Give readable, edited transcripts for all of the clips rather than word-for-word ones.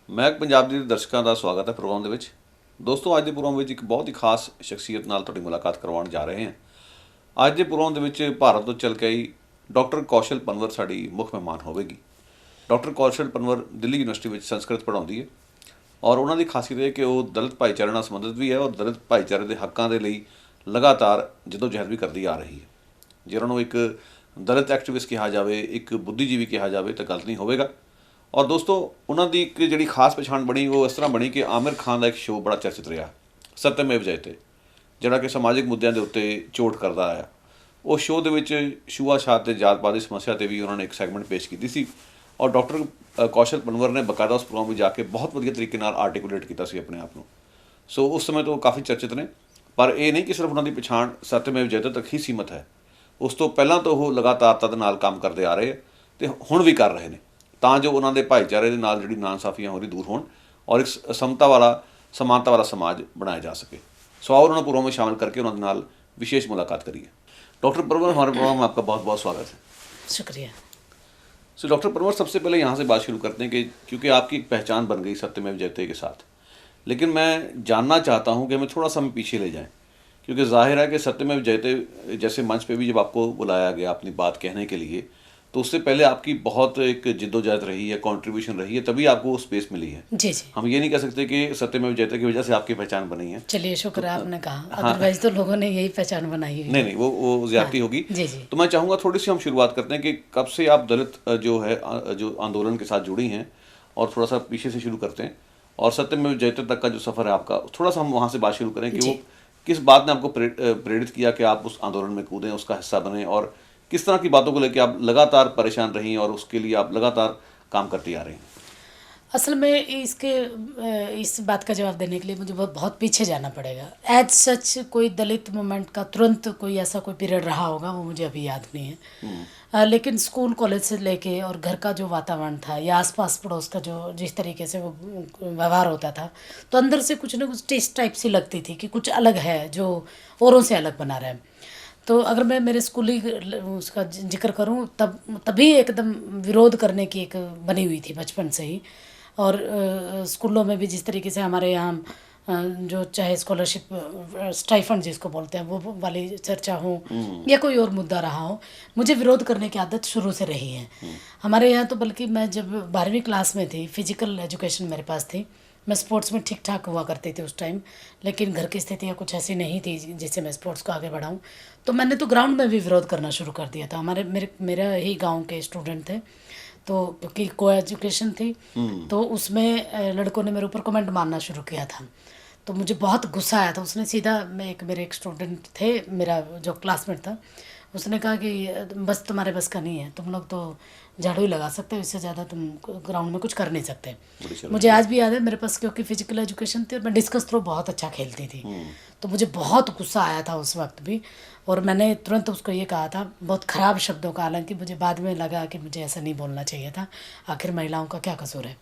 ਮੈਂ ਪੰਜਾਬ ਦੇ ਦਰਸ਼ਕਾਂ ਦਾ ਸਵਾਗਤ ਹੈ ਪ੍ਰੋਗਰਾਮ ਦੇ ਵਿੱਚ। ਦੋਸਤੋ, ਅੱਜ ਦੇ ਪ੍ਰੋਗਰਾਮ ਵਿੱਚ ਇੱਕ ਬਹੁਤ ਹੀ ਖਾਸ ਸ਼ਖਸੀਅਤ ਨਾਲ ਤੁਹਾਡੀ ਮੁਲਾਕਾਤ ਕਰਵਾਉਣ ਜਾ ਰਹੇ ਹਾਂ। ਅੱਜ ਦੇ ਪ੍ਰੋਗਰਾਮ ਦੇ ਵਿੱਚ ਭਾਰਤ ਤੋਂ ਚੱਲ ਕੇ ਆਈ ਡਾਕਟਰ ਕੌਸ਼ਲ ਪਨਵਰ ਸਾਡੀ ਮੁੱਖ ਮਹਿਮਾਨ ਹੋਵੇਗੀ। ਡਾਕਟਰ ਕੌਸ਼ਲ ਪਨਵਰ ਦਿੱਲੀ ਯੂਨੀਵਰਸਿਟੀ ਵਿੱਚ ਸੰਸਕ੍ਰਿਤ ਪੜ੍ਹਾਉਂਦੀ ਹੈ ਔਰ ਉਹਨਾਂ ਦੀ ਖਾਸੀਅਤ ਇਹ ਕਿ ਉਹ ਦਲਿਤ ਭਾਈਚਾਰੇ ਨਾਲ ਸੰਬੰਧਿਤ ਵੀ ਹੈ ਔਰ ਦਲਿਤ ਭਾਈਚਾਰੇ ਦੇ ਹੱਕਾਂ ਦੇ ਲਈ ਲਗਾਤਾਰ ਜਹਿਦ ਵੀ ਕਰਦੀ ਆ ਰਹੀ ਹੈ। ਜੇ ਉਹਨਾਂ ਨੂੰ ਇੱਕ ਦਲਿਤ ਐਕਟਿਵਿਸਟ ਕਿਹਾ ਜਾਵੇ, ਇੱਕ ਬੁੱਧੀਜੀਵੀ ਕਿਹਾ ਜਾਵੇ ਤਾਂ ਗਲਤ ਨਹੀਂ ਹੋਵੇਗਾ। ਔਰ ਦੋਸਤੋ, ਉਹਨਾਂ ਦੀ ਇੱਕ ਜਿਹੜੀ ਖਾਸ ਪਛਾਣ ਬਣੀ ਉਹ ਇਸ ਤਰ੍ਹਾਂ ਬਣੀ ਕਿ ਆਮਿਰ ਖਾਨ ਦਾ ਇੱਕ ਸ਼ੋਅ ਬੜਾ ਚਰਚਿਤ ਰਿਹਾ, ਸਤਿਅਮੇਵ ਜਯਤੇ, ਜਿਹੜਾ ਕਿ ਸਮਾਜਿਕ ਮੁੱਦਿਆਂ ਦੇ ਉੱਤੇ ਚੋਟ ਕਰਦਾ ਆਇਆ। ਉਹ ਸ਼ੋਅ ਦੇ ਵਿੱਚ ਛੂਆ-ਛਾਤ ਤੇ ਜਾਤ-ਪਾਤ ਦੀ ਸਮੱਸਿਆ 'ਤੇ ਵੀ ਉਹਨਾਂ ਨੇ ਇੱਕ ਸੈਗਮੈਂਟ ਪੇਸ਼ ਕੀਤੀ ਸੀ ਔਰ ਡਾਕਟਰ ਕੌਸ਼ਲ ਪਨਵਰ ਨੇ ਬਕਾਇਦਾ ਉਸ ਪ੍ਰੋਗਰਾਮ ਵਿੱਚ ਜਾ ਕੇ ਬਹੁਤ ਵਧੀਆ ਤਰੀਕੇ ਨਾਲ ਆਰਟੀਕੂਲੇਟ ਕੀਤਾ ਸੀ ਆਪਣੇ ਆਪ ਨੂੰ। ਸੋ ਉਸ ਸਮੇਂ ਤੋਂ ਉਹ ਕਾਫੀ ਚਰਚਿਤ ਨੇ। ਪਰ ਇਹ ਨਹੀਂ ਕਿ ਸਿਰਫ ਉਹਨਾਂ ਦੀ ਪਛਾਣ ਸਤਿਅਮੇਵ ਜਯਤੇ ਤੱਕ ਹੀ ਸੀਮਤ ਹੈ। ਉਸ ਤੋਂ ਪਹਿਲਾਂ ਤੋਂ ਉਹ ਲਗਾਤਾਰਤਾ ਦੇ ਨਾਲ ਕੰਮ ਕਰਦੇ ਆ ਰਹੇ ਅਤੇ ਹੁਣ ਵੀ ਕਰ ਰਹੇ ਨੇ, ਤਾਂ ਜੋ ਉਹਨਾਂ ਦੇ ਭਾਈਚਾਰੇ ਦੇ ਨਾਲ ਜਿਹੜੀ ਨਾਇਨਸਾਫੀਆਂ ਹੋ ਰਹੀ ਦੂਰ ਹੋਣ ਔਰ ਇੱਕ ਸਮਤਾ ਵਾਲਾ, ਸਮਾਨਤਾ ਵਾਲਾ ਸਮਾਜ ਬਣਾਇਆ ਜਾ ਸਕੇ। सो और उन्होंने प्रोग्राम में शामिल करके उन्होंने नाल विशेष मुलाकात करी है। डॉक्टर परवर, हमारे प्रोग्राम में आपका बहुत बहुत स्वागत है। शुक्रिया। सो डॉक्टर परवर, सबसे पहले यहाँ से बात शुरू करते हैं कि क्योंकि आपकी एक पहचान बन गई सत्यमेव जयते के साथ, लेकिन मैं जानना चाहता हूँ कि हमें थोड़ा सा हम पीछे ले जाएँ, क्योंकि जाहिर है कि सत्यमेव जयते जैसे मंच पे भी जब आपको बुलाया गया अपनी बात कहने के लिए, तो उससे पहले आपकी बहुत एक जिद्दोजहद रही है, कंट्रीब्यूशन रही है, तभी आपको वो स्पेस मिली है। जी जी। हम ये नहीं कह सकते कि सत्यमेव जयते की वजह से आपकी पहचान बनी है। चलिए, शुक्र है आपने कहा, अदरवाइज तो लोगों ने यही पहचान बनाई है। नहीं, वो ज्यादती होगी। जी जी। तो मैं चाहूँगा थोड़ी सी हम शुरुआत करते हैं कि कब से आप दलित जो है जो आंदोलन के साथ जुड़ी हैं, और थोड़ा सा पीछे से शुरू करते हैं और सत्यमेव जयते तक का जो सफ़र है आपका, थोड़ा सा हम वहाँ से बात शुरू करें कि वो किस बात ने आपको प्रेरित किया कि आप उस आंदोलन में कूदें, उसका हिस्सा बने, और किस तरह की बातों को लेकर आप लगातार परेशान रही और उसके लिए आप लगातार काम करती आ रही हैं। असल में इस बात का जवाब देने के लिए मुझे बहुत पीछे जाना पड़ेगा। एज सच कोई दलित मूवमेंट का तुरंत कोई ऐसा कोई पीरियड रहा होगा वो मुझे अभी याद नहीं है। लेकिन स्कूल कॉलेज से लेके और घर का जो वातावरण था या आसपास पड़ोस का जो जिस तरीके से वो व्यवहार होता था, तो अंदर से कुछ ना कुछ टेस्ट टाइप सी लगती थी कि कुछ अलग है जो औरों से अलग बना रहा है। तो अगर मैं मेरे स्कूली उसका जिक्र करूं, तभी एकदम विरोध करने की एक बनी हुई थी बचपन से ही। और स्कूलों में भी जिस तरीके से हमारे यहाँ जो चाहे स्कॉलरशिप स्टाइफंड जिसको बोलते हैं वो वाली चर्चा हो या कोई और मुद्दा रहा हो, मुझे विरोध करने की आदत शुरू से रही है। हमारे यहाँ तो बल्कि मैं जब 12वीं क्लास में थी, फिजिकल एजुकेशन मेरे पास थी, मैं स्पोर्ट्स में ठीक ठाक हुआ करती थी उस टाइम, लेकिन घर की स्थितियाँ कुछ ऐसी नहीं थी जिससे मैं स्पोर्ट्स को आगे बढ़ाऊँ। तो मैंने तो ग्राउंड में भी विरोध करना शुरू कर दिया था। मेरा ही गांव के स्टूडेंट थे, तो क्योंकि को एजुकेशन थी, तो उसमें लड़कों ने मेरे ऊपर कमेंट मारना शुरू किया था। तो मुझे बहुत गुस्सा आया था। उसने सीधा, मेरे एक स्टूडेंट थे, मेरा जो क्लासमेट था, उसने कहा कि बस तुम्हारे बस का नहीं है, तुम लोग तो झाड़ू ही लगा सकते हो, इससे ज़्यादा तुम ग्राउंड में कुछ कर नहीं सकते। मुझे आज भी याद है, मेरे पास क्योंकि फिजिकल एजुकेशन थी और मैं डिस्कस थ्रो बहुत अच्छा खेलती थी, तो मुझे बहुत गुस्सा आया था उस वक्त भी। और मैंने तुरंत उसको ये कहा था, बहुत ख़राब शब्दों का, हालांकि मुझे बाद में लगा कि मुझे ऐसा नहीं बोलना चाहिए था, आखिर महिलाओं का क्या कसूर है।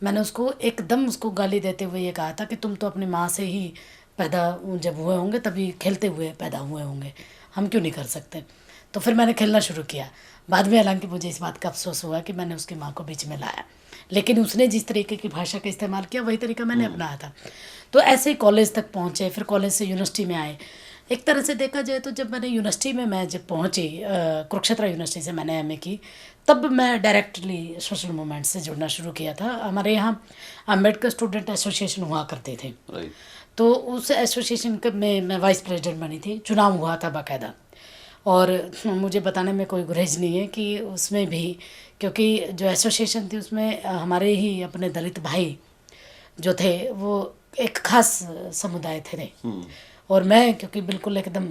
मैंने उसको एकदम उसको गाली देते हुए ये कहा था कि तुम तो अपनी माँ से ही पैदा जब हुए होंगे तभी खेलते हुए पैदा हुए होंगे, हम क्यों नहीं कर सकते। तो फिर मैंने खेलना शुरू किया। बाद में हालांकि मुझे इस बात का अफसोस हुआ कि मैंने उसकी माँ को बीच में लाया, लेकिन उसने जिस तरीके की भाषा का इस्तेमाल किया वही तरीका मैंने अपनाया था। तो ऐसे ही कॉलेज तक पहुँचे, फिर कॉलेज से यूनिवर्सिटी में आए। एक तरह से देखा जाए तो जब मैंने यूनिवर्सिटी में मैं जब पहुँची, कुरुक्षेत्र यूनिवर्सिटी से मैंने एमए की, तब मैं डायरेक्टली सोशल मूवमेंट से जुड़ना शुरू किया था। हमारे यहाँ अम्बेडकर स्टूडेंट एसोसिएशन हुआ करते थे, तो उस एसोसिएशन में मैं वाइस प्रेसिडेंट बनी थी। चुनाव हुआ था बाकायदा, और मुझे बताने में कोई गुरेज नहीं है कि उसमें भी, क्योंकि जो एसोसिएशन थी उसमें हमारे ही अपने दलित भाई जो थे वो एक खास समुदाय थे, और मैं क्योंकि बिल्कुल एकदम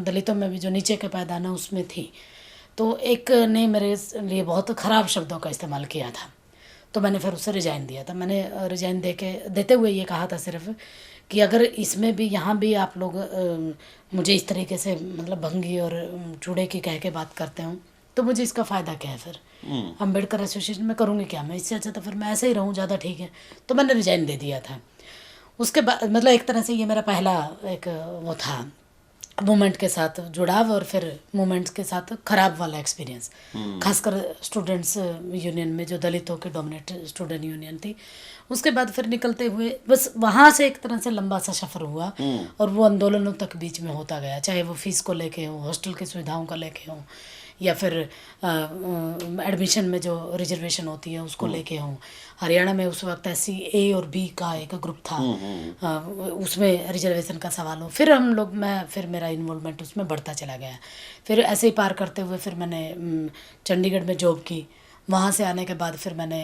दलितों में भी जो नीचे के पैदान है उसमें थी, तो एक ने मेरे लिए बहुत ख़राब शब्दों का इस्तेमाल किया था। तो मैंने फिर उससे रिज़ाइन दिया था। मैंने रिज़ाइन देते हुए ये कहा था सिर्फ कि अगर इसमें भी, यहाँ भी आप लोग मुझे इस तरीके से मतलब भंगी और चूड़े की कह के बात करते हो, तो मुझे इसका फ़ायदा क्या है। फिर अम्बेडकर एसोसिएशन में करूँगी क्या मैं, इससे अच्छा तो फिर मैं ऐसे ही रहूँ, ज़्यादा ठीक है। तो मैंने रिज़ाइन दे दिया था। उसके बाद मतलब एक तरह से ये मेरा पहला एक वो था मूवमेंट के साथ जुड़ाव और फिर मूवमेंट्स के साथ खराब वाला एक्सपीरियंस, खासकर स्टूडेंट्स यूनियन में जो दलितों की डोमिनेट स्टूडेंट यूनियन थी। उसके बाद फिर निकलते हुए बस वहाँ से एक तरह से लंबा सा सफ़र हुआ और वो आंदोलनों तक बीच में होता गया, चाहे वो फीस को लेके हो, हॉस्टल की सुविधाओं का लेके हो, या फिर एडमिशन में जो रिजर्वेशन होती है उसको लेके हो। हरियाणा में उस वक्त SC A और B का एक ग्रुप था, उसमें रिजर्वेशन का सवाल हो, फिर हम लोग फिर मेरा इन्वॉल्वमेंट उसमें बढ़ता चला गया। फिर ऐसे ही पार करते हुए फिर मैंने चंडीगढ़ में जॉब की। वहाँ से आने के बाद फिर मैंने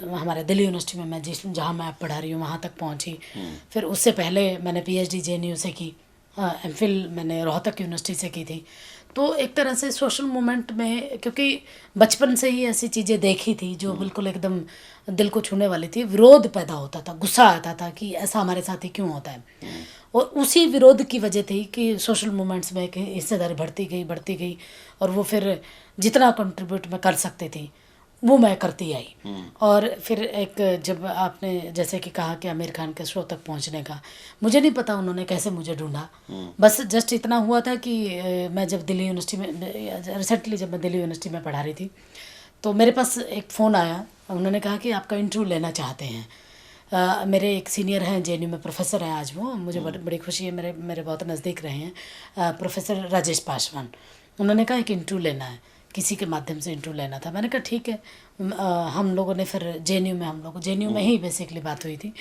हमारे दिल्ली यूनिवर्सिटी में मैं जहाँ मैं पढ़ा रही हूँ वहाँ तक पहुँची। फिर उससे पहले मैंने PhD JNU से की, MPhil मैंने रोहतक यूनिवर्सिटी से की थी। तो एक तरह से सोशल मूवमेंट में, क्योंकि बचपन से ही ऐसी चीज़ें देखी थी जो बिल्कुल एकदम दिल को छूने वाली थी, विरोध पैदा होता था, गुस्सा आता था कि ऐसा हमारे साथ ही क्यों होता है। और उसी विरोध की वजह थी कि सोशल मूवमेंट्स में हिस्सेदारी बढ़ती गई और वो फिर जितना कंट्रीब्यूट मैं कर सकती थी वो मैं करती आई। और फिर एक, जब आपने जैसे कि कहा कि आमिर खान के शो तक पहुंचने का, मुझे नहीं पता उन्होंने कैसे मुझे ढूंढा। बस जस्ट इतना हुआ था कि मैं जब दिल्ली यूनिवर्सिटी में रिसेंटली जब मैं दिल्ली यूनिवर्सिटी में पढ़ा रही थी तो मेरे पास एक फ़ोन आया, उन्होंने कहा कि आपका इंटरव्यू लेना चाहते हैं। मेरे एक सीनियर हैं JNU में, प्रोफेसर हैं आज वो, मुझे बड़ी खुशी है, मेरे बहुत नज़दीक रहे हैं, प्रोफेसर राजेश पासवान। उन्होंने कहा एक इंटरव्यू लेना है, किसी के माध्यम से इंटरव्यू लेना था। मैंने कहा ठीक है। हम लोगों ने फिर JNU में ही बेसिकली बात हुई थी।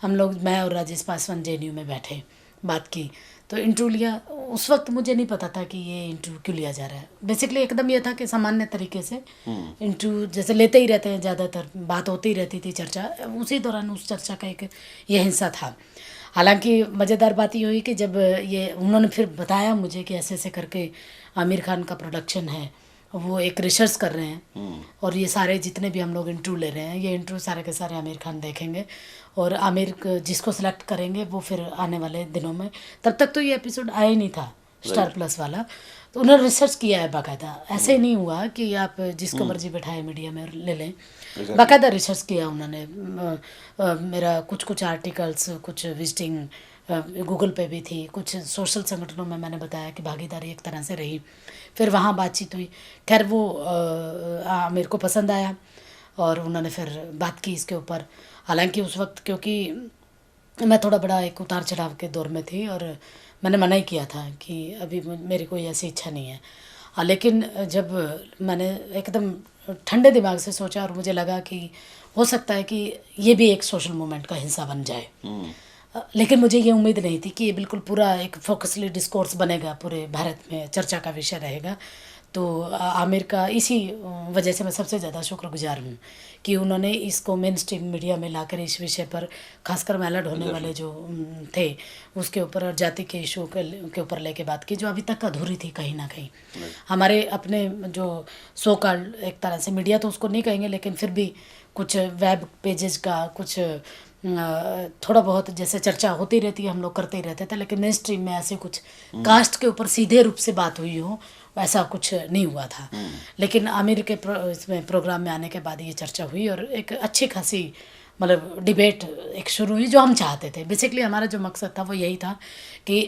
हम लोग, मैं और राजेश पासवान JNU में बैठे, बात की, तो इंटरव्यू लिया। उस वक्त मुझे नहीं पता था कि ये इंटरव्यू क्यों लिया जा रहा है। बेसिकली एकदम ये था कि सामान्य तरीके से इंटरव्यू जैसे लेते ही रहते हैं, ज़्यादातर बात होती ही रहती थी, चर्चा, उसी दौरान उस चर्चा का एक ये हिस्सा था। हालांकि मज़ेदार बात ये हुई कि जब ये उन्होंने फिर बताया मुझे कि ऐसे ऐसे करके आमिर खान का प्रोडक्शन है, वो एक रिसर्च कर रहे हैं और ये सारे जितने भी हम लोग इंटरव्यू ले रहे हैं, ये इंटरव्यू सारे के सारे आमिर खान देखेंगे और आमिर जिसको सिलेक्ट करेंगे वो फिर आने वाले दिनों में, तब तक तो ये एपिसोड आया ही नहीं था स्टार प्लस वाला, तो उन्होंने रिसर्च किया है बाकायदा। ऐसे ही नहीं हुआ कि आप जिसको मर्जी बैठाए मीडिया में ले लें, बाकायदा रिसर्च किया उन्होंने। मेरा कुछ आर्टिकल्स, कुछ विजिटिंग गूगल पे भी थी, कुछ सोशल संगठनों में मैंने बताया कि भागीदारी एक तरह से रही, फिर वहाँ बातचीत हुई। खैर वो मेरे को पसंद आया और उन्होंने फिर बात की इसके ऊपर। हालांकि उस वक्त क्योंकि मैं थोड़ा बड़ा एक उतार चढ़ाव के दौर में थी और मैंने मना ही किया था कि अभी मेरी कोई ऐसी इच्छा नहीं है। लेकिन जब मैंने एकदम ठंडे दिमाग से सोचा और मुझे लगा कि हो सकता है कि ये भी एक सोशल मूवमेंट का हिस्सा बन जाए, लेकिन मुझे ये उम्मीद नहीं थी कि ये बिल्कुल पूरा एक फोकसली डिस्कोर्स बनेगा, पूरे भारत में चर्चा का विषय रहेगा। तो आमिर का इसी वजह से मैं सबसे ज़्यादा शुक्रगुजार हूँ कि उन्होंने इसको मेन स्ट्रीम मीडिया में लाकर इस विषय पर, खासकर मैलड होने वाले जो थे उसके ऊपर और जाति के इशू के ऊपर लेके बात की, जो अभी तक अधूरी थी कहीं ना कहीं। हमारे अपने जो सो कॉल्ड एक तरह से मीडिया तो उसको नहीं कहेंगे, लेकिन फिर भी कुछ वेब पेजेस का कुछ थोड़ा बहुत जैसे चर्चा होती रहती है, हम लोग करते ही रहते थे, लेकिन मेन स्ट्रीम में ऐसे कुछ कास्ट के ऊपर सीधे रूप से बात हुई हो वैसा कुछ नहीं हुआ था। लेकिन आमिर के इसमें प्रोग्राम में आने के बाद ये चर्चा हुई और एक अच्छी खासी मतलब डिबेट एक शुरू हुई, जो हम चाहते थे। बेसिकली हमारा जो मकसद था वो यही था कि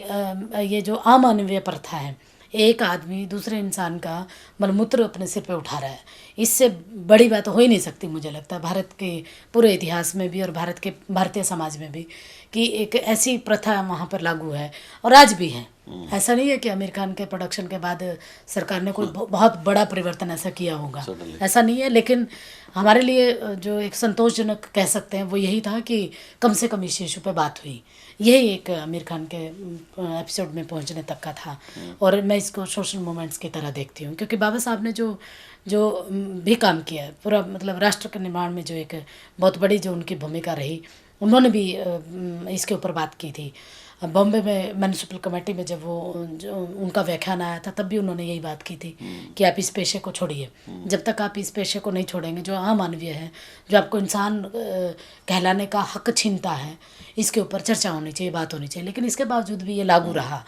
ये जो अमानवीय प्रथा है, एक आदमी दूसरे इंसान का मलमूत्र अपने सिर पे उठा रहा है, इससे बड़ी बात हो ही नहीं सकती मुझे लगता है भारत के पूरे इतिहास में भी और भारतीय समाज में भी, कि एक ऐसी प्रथा वहाँ पर लागू है और आज भी है। ऐसा नहीं है कि आमिर खान के प्रोडक्शन के बाद सरकार ने कोई बहुत बड़ा परिवर्तन ऐसा किया होगा, ऐसा नहीं है, लेकिन हमारे लिए जो एक संतोषजनक कह सकते हैं वो यही था कि कम से कम इस इशू पे बात हुई। यही एक आमिर खान के एपिसोड में पहुंचने तक का था और मैं इसको सोशल मूवमेंट्स की तरह देखती हूँ, क्योंकि बाबा साहब ने जो भी काम किया है पूरा, मतलब राष्ट्र के निर्माण में जो एक बहुत बड़ी जो उनकी भूमिका रही, उन्होंने भी इसके ऊपर बात की थी। बॉम्बे में म्यूनिसिपल कमेटी में जब जो उनका व्याख्यान आया था तब भी उन्होंने यही बात की थी कि आप इस पेशे को छोड़िए, जब तक आप इस पेशे को नहीं छोड़ेंगे जो अमानवीय है, जो आपको इंसान कहलाने का हक छीनता है, इसके ऊपर चर्चा होनी चाहिए, बात होनी चाहिए। लेकिन इसके बावजूद भी ये लागू रहा,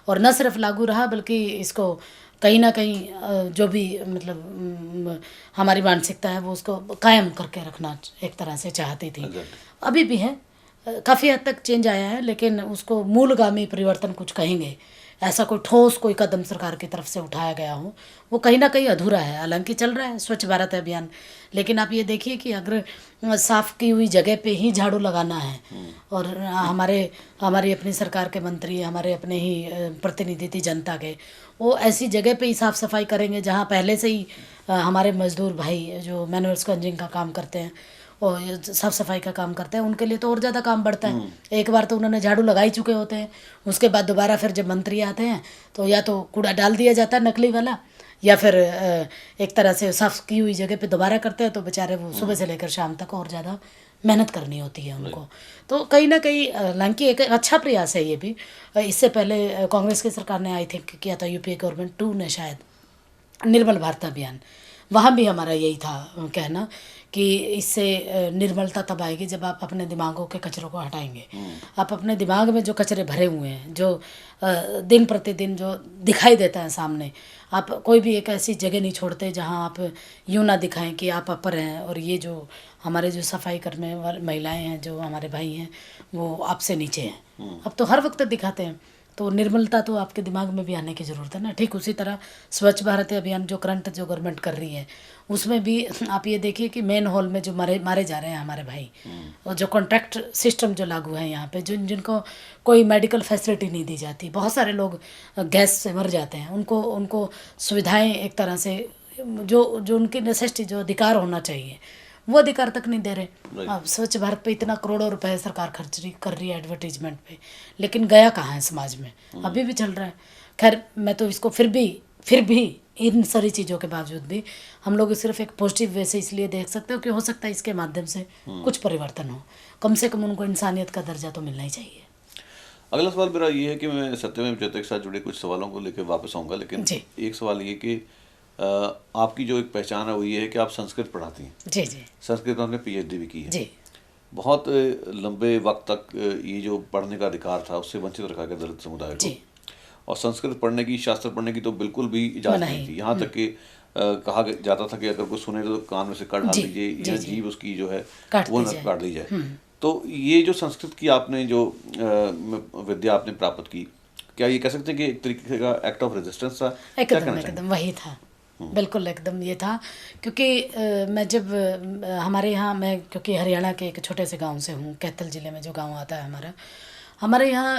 और न सिर्फ लागू रहा बल्कि इसको कहीं ना कहीं जो भी मतलब हमारी मानसिकता है वो उसको कायम करके रखना एक तरह से चाहती थी, अभी भी है। काफ़ी हद तक चेंज आया है, लेकिन उसको मूलगामी परिवर्तन कुछ कहेंगे, ऐसा कोई ठोस कोई कदम सरकार की तरफ से उठाया गया हो, वो कहीं ना कहीं अधूरा है। हालांकि चल रहा है स्वच्छ भारत अभियान, लेकिन आप ये देखिए कि अगर साफ़ की हुई जगह पे ही झाड़ू लगाना है, और हमारी अपनी सरकार के मंत्री, हमारे अपने ही प्रतिनिधि थी जनता के, वो ऐसी जगह पे ही साफ़ सफाई करेंगे जहाँ पहले से ही हमारे मजदूर भाई जो मैनुअल स्पंजिंग का काम करते हैं और साफ़ सफाई का काम करते हैं, उनके लिए तो और ज़्यादा काम बढ़ता है। एक बार तो उन्होंने झाड़ू लगा ही चुके होते हैं, उसके बाद दोबारा फिर जब मंत्री आते हैं तो या तो कूड़ा डाल दिया जाता है नकली वाला, या फिर एक तरह से साफ़ की हुई जगह पे दोबारा करते हैं, तो बेचारे वो सुबह से लेकर शाम तक और ज़्यादा मेहनत करनी होती है उनको। तो कहीं ना कहीं हालांकि एक अच्छा प्रयास है ये भी। इससे पहले कांग्रेस की सरकार ने आई थिंक किया था, यूपीए गवर्नमेंट 2 ने शायद, निर्मल भारत अभियान। वहाँ भी हमारा यही था कहना कि इससे निर्मलता तब आएगी जब आप अपने दिमागों के कचरों को हटाएंगे। आप अपने दिमाग में जो कचरे भरे हुए हैं, जो दिन प्रतिदिन जो दिखाई देता है सामने, आप कोई भी एक ऐसी जगह नहीं छोड़ते जहाँ आप यूँ ना दिखाएं कि आप अपर हैं और ये जो हमारे जो सफाई करने वाली महिलाएं हैं, जो हमारे भाई हैं, वो आपसे नीचे हैं। अब तो हर वक्त दिखाते हैं। तो निर्मलता तो आपके दिमाग में भी आने की ज़रूरत है ना। ठीक उसी तरह स्वच्छ भारत अभियान जो करंट जो गवर्नमेंट कर रही है, उसमें भी आप ये देखिए कि मेन हॉल में जो मारे जा रहे हैं हमारे भाई, और जो कॉन्ट्रैक्ट सिस्टम जो लागू है यहाँ पे, जिनको कोई मेडिकल फैसिलिटी नहीं दी जाती, बहुत सारे लोग गैस से मर जाते हैं, उनको सुविधाएं एक तरह से जो उनकी नेसेसिटी, जो अधिकार होना चाहिए, वो अधिकार तक नहीं दे रहे। अब स्वच्छ भारत पे इतना करोड़ों रुपए सरकार खर्च कर रही है एडवर्टीजमेंट पे, लेकिन गया कहाँ है समाज में, अभी भी चल रहा है। खैर, मैं तो इसको फिर भी इन सारी चीज़ों के बावजूद भी हम लोग सिर्फ एक पॉजिटिव वे से इसलिए देख सकते हो कि हो सकता है इसके माध्यम से कुछ परिवर्तन हो, कम से कम उनको इंसानियत का दर्जा तो मिलना ही चाहिए। अगला सवाल मेरा ये है कि मैं सत्यमेव जयते के साथ जुड़े कुछ सवालों को लेकर वापस आऊँगा, लेकिन एक सवाल ये कि आपकी जो एक पहचान है वो ये है कि आप संस्कृत पढ़ाती हैं। जी जी। संस्कृत में आपने पीएचडी भी की है। जी। बहुत लंबे वक्त तक ये जो पढ़ने का अधिकार था उससे वंचित रखा गया दलित समुदाय को, और संस्कृत पढ़ने की, शास्त्र पढ़ने की तो बिल्कुल भी इजाज़त नहीं थी। यहाँ तक कि कहा जाता था कि अगर कोई सुने तो कान में से कट डाल दीजिए, या जीभ उसकी जो है वो न काट दी जाए। तो ये जो संस्कृत की आपने जो विद्या आपने प्राप्त की, क्या ये कह सकते हैं कि एक तरीके का एक्ट ऑफ रेजिस्टेंस था? एकदम वही था, बिल्कुल एकदम ये था। क्योंकि मैं जब हमारे यहाँ, मैं क्योंकि हरियाणा के एक छोटे से गांव से हूँ, कैथल ज़िले में जो गांव आता है हमारे यहाँ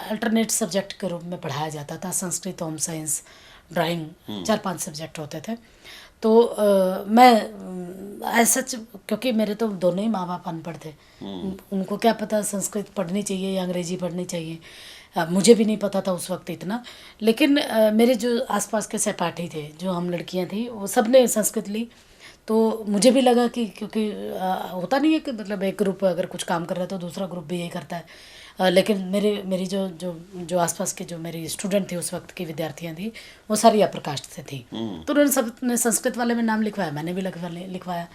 अल्टरनेट सब्जेक्ट के रूप में पढ़ाया जाता था। Sanskrit, home science, drawing, 4-5 subject होते थे। तो मैं ऐसा, क्योंकि मेरे तो दोनों ही माँ बाप अनपढ़ थे, उनको क्या पता संस्कृत पढ़नी चाहिए या अंग्रेजी पढ़नी चाहिए, मुझे भी नहीं पता था उस वक्त इतना। लेकिन मेरे जो आसपास के सहपाठी थे, जो हम लड़कियां थी, वो सब ने संस्कृत ली। तो मुझे भी लगा कि क्योंकि होता नहीं है कि मतलब एक ग्रुप अगर कुछ काम कर रहा है तो दूसरा ग्रुप भी यही करता है। लेकिन मेरी जो आसपास के जो मेरी स्टूडेंट थी उस वक्त की विद्यार्थियां थी, वो सारी अप्रकाश से थी। तो उन्होंने सब ने संस्कृत वाले में नाम लिखवाया, मैंने भी लिखवाया।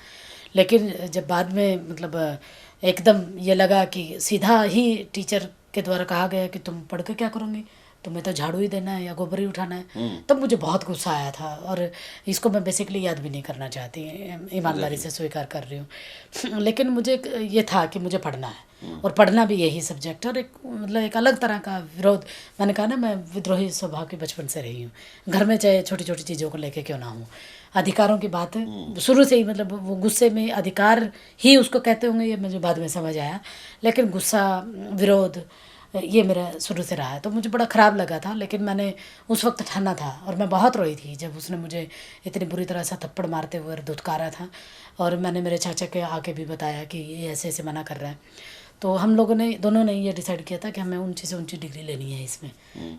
लेकिन जब बाद में मतलब एकदम ये लगा कि सीधा ही टीचर के द्वारा कहा गया कि तुम पढ़ के क्या करोगे, तुम्हें तो झाड़ू ही देना है या गोबर ही उठाना है, तब मुझे बहुत गुस्सा आया था। और इसको मैं बेसिकली याद भी नहीं करना चाहती, ईमानदारी से स्वीकार कर रही हूँ। लेकिन मुझे ये था कि मुझे पढ़ना है, और पढ़ना भी यही सब्जेक्ट। और एक अलग तरह का विरोध, मैंने कहा ना, मैं विद्रोही स्वभाव की बचपन से रही हूँ। घर में चाहे छोटी छोटी चीज़ों को लेके क्यों ना हूँ, अधिकारों की बात है शुरू से ही, मतलब वो गुस्से में अधिकार ही उसको कहते होंगे, ये मुझे बाद में समझ आया। लेकिन गुस्सा, विरोध, ये मेरा शुरू से रहा है। तो मुझे बड़ा ख़राब लगा था, लेकिन मैंने उस वक्त ठाना था, और मैं बहुत रोई थी जब उसने मुझे इतनी बुरी तरह से थप्पड़ मारते हुए धुतकारा था। और मैंने मेरे चाचा के आके भी बताया कि ये ऐसे ऐसे मना कर रहा है। तो हम लोगों ने, दोनों ने ये डिसाइड किया था कि हमें ऊंची से ऊंची डिग्री लेनी है। इसमें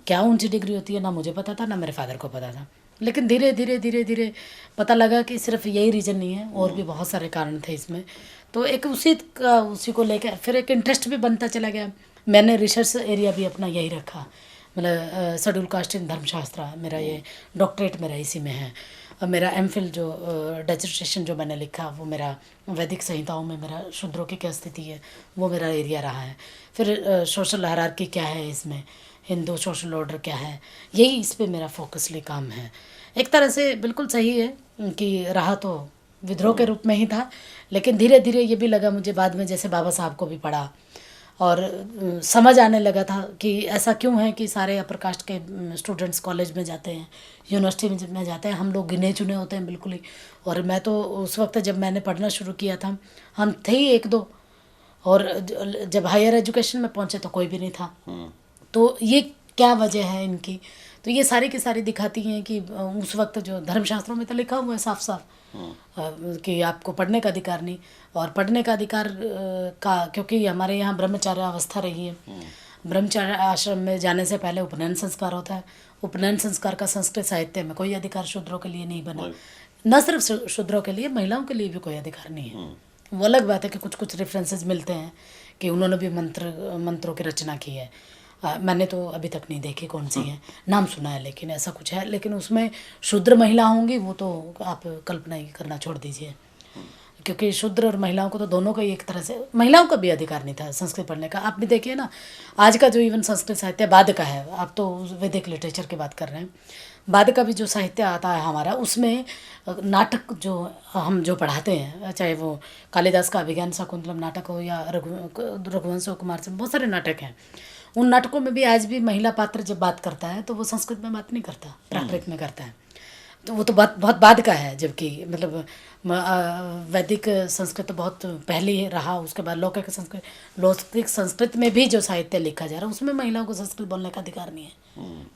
क्या ऊंची डिग्री होती है ना मुझे पता था, ना मेरे फादर को पता था। लेकिन धीरे धीरे पता लगा कि सिर्फ यही रीज़न नहीं है, और भी बहुत सारे कारण थे इसमें। तो एक उसी को लेकर फिर एक इंटरेस्ट भी बनता चला गया। मैंने रिसर्च एरिया भी अपना यही रखा, मतलब शेड्यूल कास्ट इन धर्मशास्त्र, मेरा ये डॉक्टरेट मेरा इसी में है। मेरा एमफिल जो डिसर्टेशन जो मैंने लिखा, वो मेरा वैदिक संहिताओं में मेरा शूद्रों की क्या स्थिति है, वो मेरा एरिया रहा है। फिर सोशल हायरार्की क्या है इसमें, हिंदू सोशल ऑर्डर क्या है, यही इस पे मेरा फोकसली काम है। एक तरह से बिल्कुल सही है कि रहा तो विद्रोह के रूप में ही था, लेकिन धीरे धीरे ये भी लगा मुझे बाद में, जैसे बाबा साहब को भी पढ़ा, और समझ आने लगा था कि ऐसा क्यों है कि सारे अपर कास्ट के स्टूडेंट्स कॉलेज में जाते हैं, यूनिवर्सिटी में जाते हैं, हम लोग गिने चुने होते हैं बिल्कुल ही। और मैं तो उस वक्त जब मैंने पढ़ना शुरू किया था हम थे ही एक दो, और जब हायर एजुकेशन में पहुंचे तो कोई भी नहीं था। तो ये क्या वजह है इनकी? तो ये सारी की सारी दिखाती हैं कि उस वक्त जो धर्मशास्त्रों में तो लिखा हुआ है साफ साफ कि आपको पढ़ने का अधिकार नहीं, और पढ़ने का अधिकार का, क्योंकि हमारे यहाँ ब्रह्मचार्य अवस्था रही है, ब्रह्मचार्य आश्रम में जाने से पहले उपनयन संस्कार होता है। उपनयन संस्कार का संस्कृत साहित्य में कोई अधिकार शूद्रों के लिए नहीं बना, न सिर्फ शूद्रों के लिए, महिलाओं के लिए भी कोई अधिकार नहीं है। वो अलग बात है कि कुछ कुछ रेफरेंसेस मिलते हैं कि उन्होंने भी मंत्रों की रचना की है। मैंने तो अभी तक नहीं देखी कौन सी है, नाम सुना है लेकिन ऐसा कुछ है, लेकिन उसमें शूद्र महिला होंगी वो तो आप कल्पना ही करना छोड़ दीजिए, क्योंकि शूद्र और महिलाओं को तो दोनों का ही एक तरह से, महिलाओं का भी अधिकार नहीं था संस्कृत पढ़ने का। आप भी देखिए ना, आज का जो इवन संस्कृत साहित्य बाद का है, आप तो वैदिक लिटरेचर की बात कर रहे हैं, बाद का भी जो साहित्य आता है हमारा, उसमें नाटक जो हम जो पढ़ाते हैं, चाहे वो कालिदास का अभिज्ञान शाकुंतलम नाटक हो या रघुवंश कुमार से, बहुत सारे नाटक हैं। उन नाटकों में भी आज भी महिला पात्र जब बात करता है तो वो संस्कृत में बात नहीं करता, प्राकृत में करता है। तो वो तो बहुत बाद का है, जबकि मतलब वैदिक संस्कृत तो बहुत पहले ही रहा, उसके बाद लौकिक संस्कृत में भी जो साहित्य लिखा जा रहा है उसमें महिलाओं को संस्कृत बोलने का अधिकार नहीं है।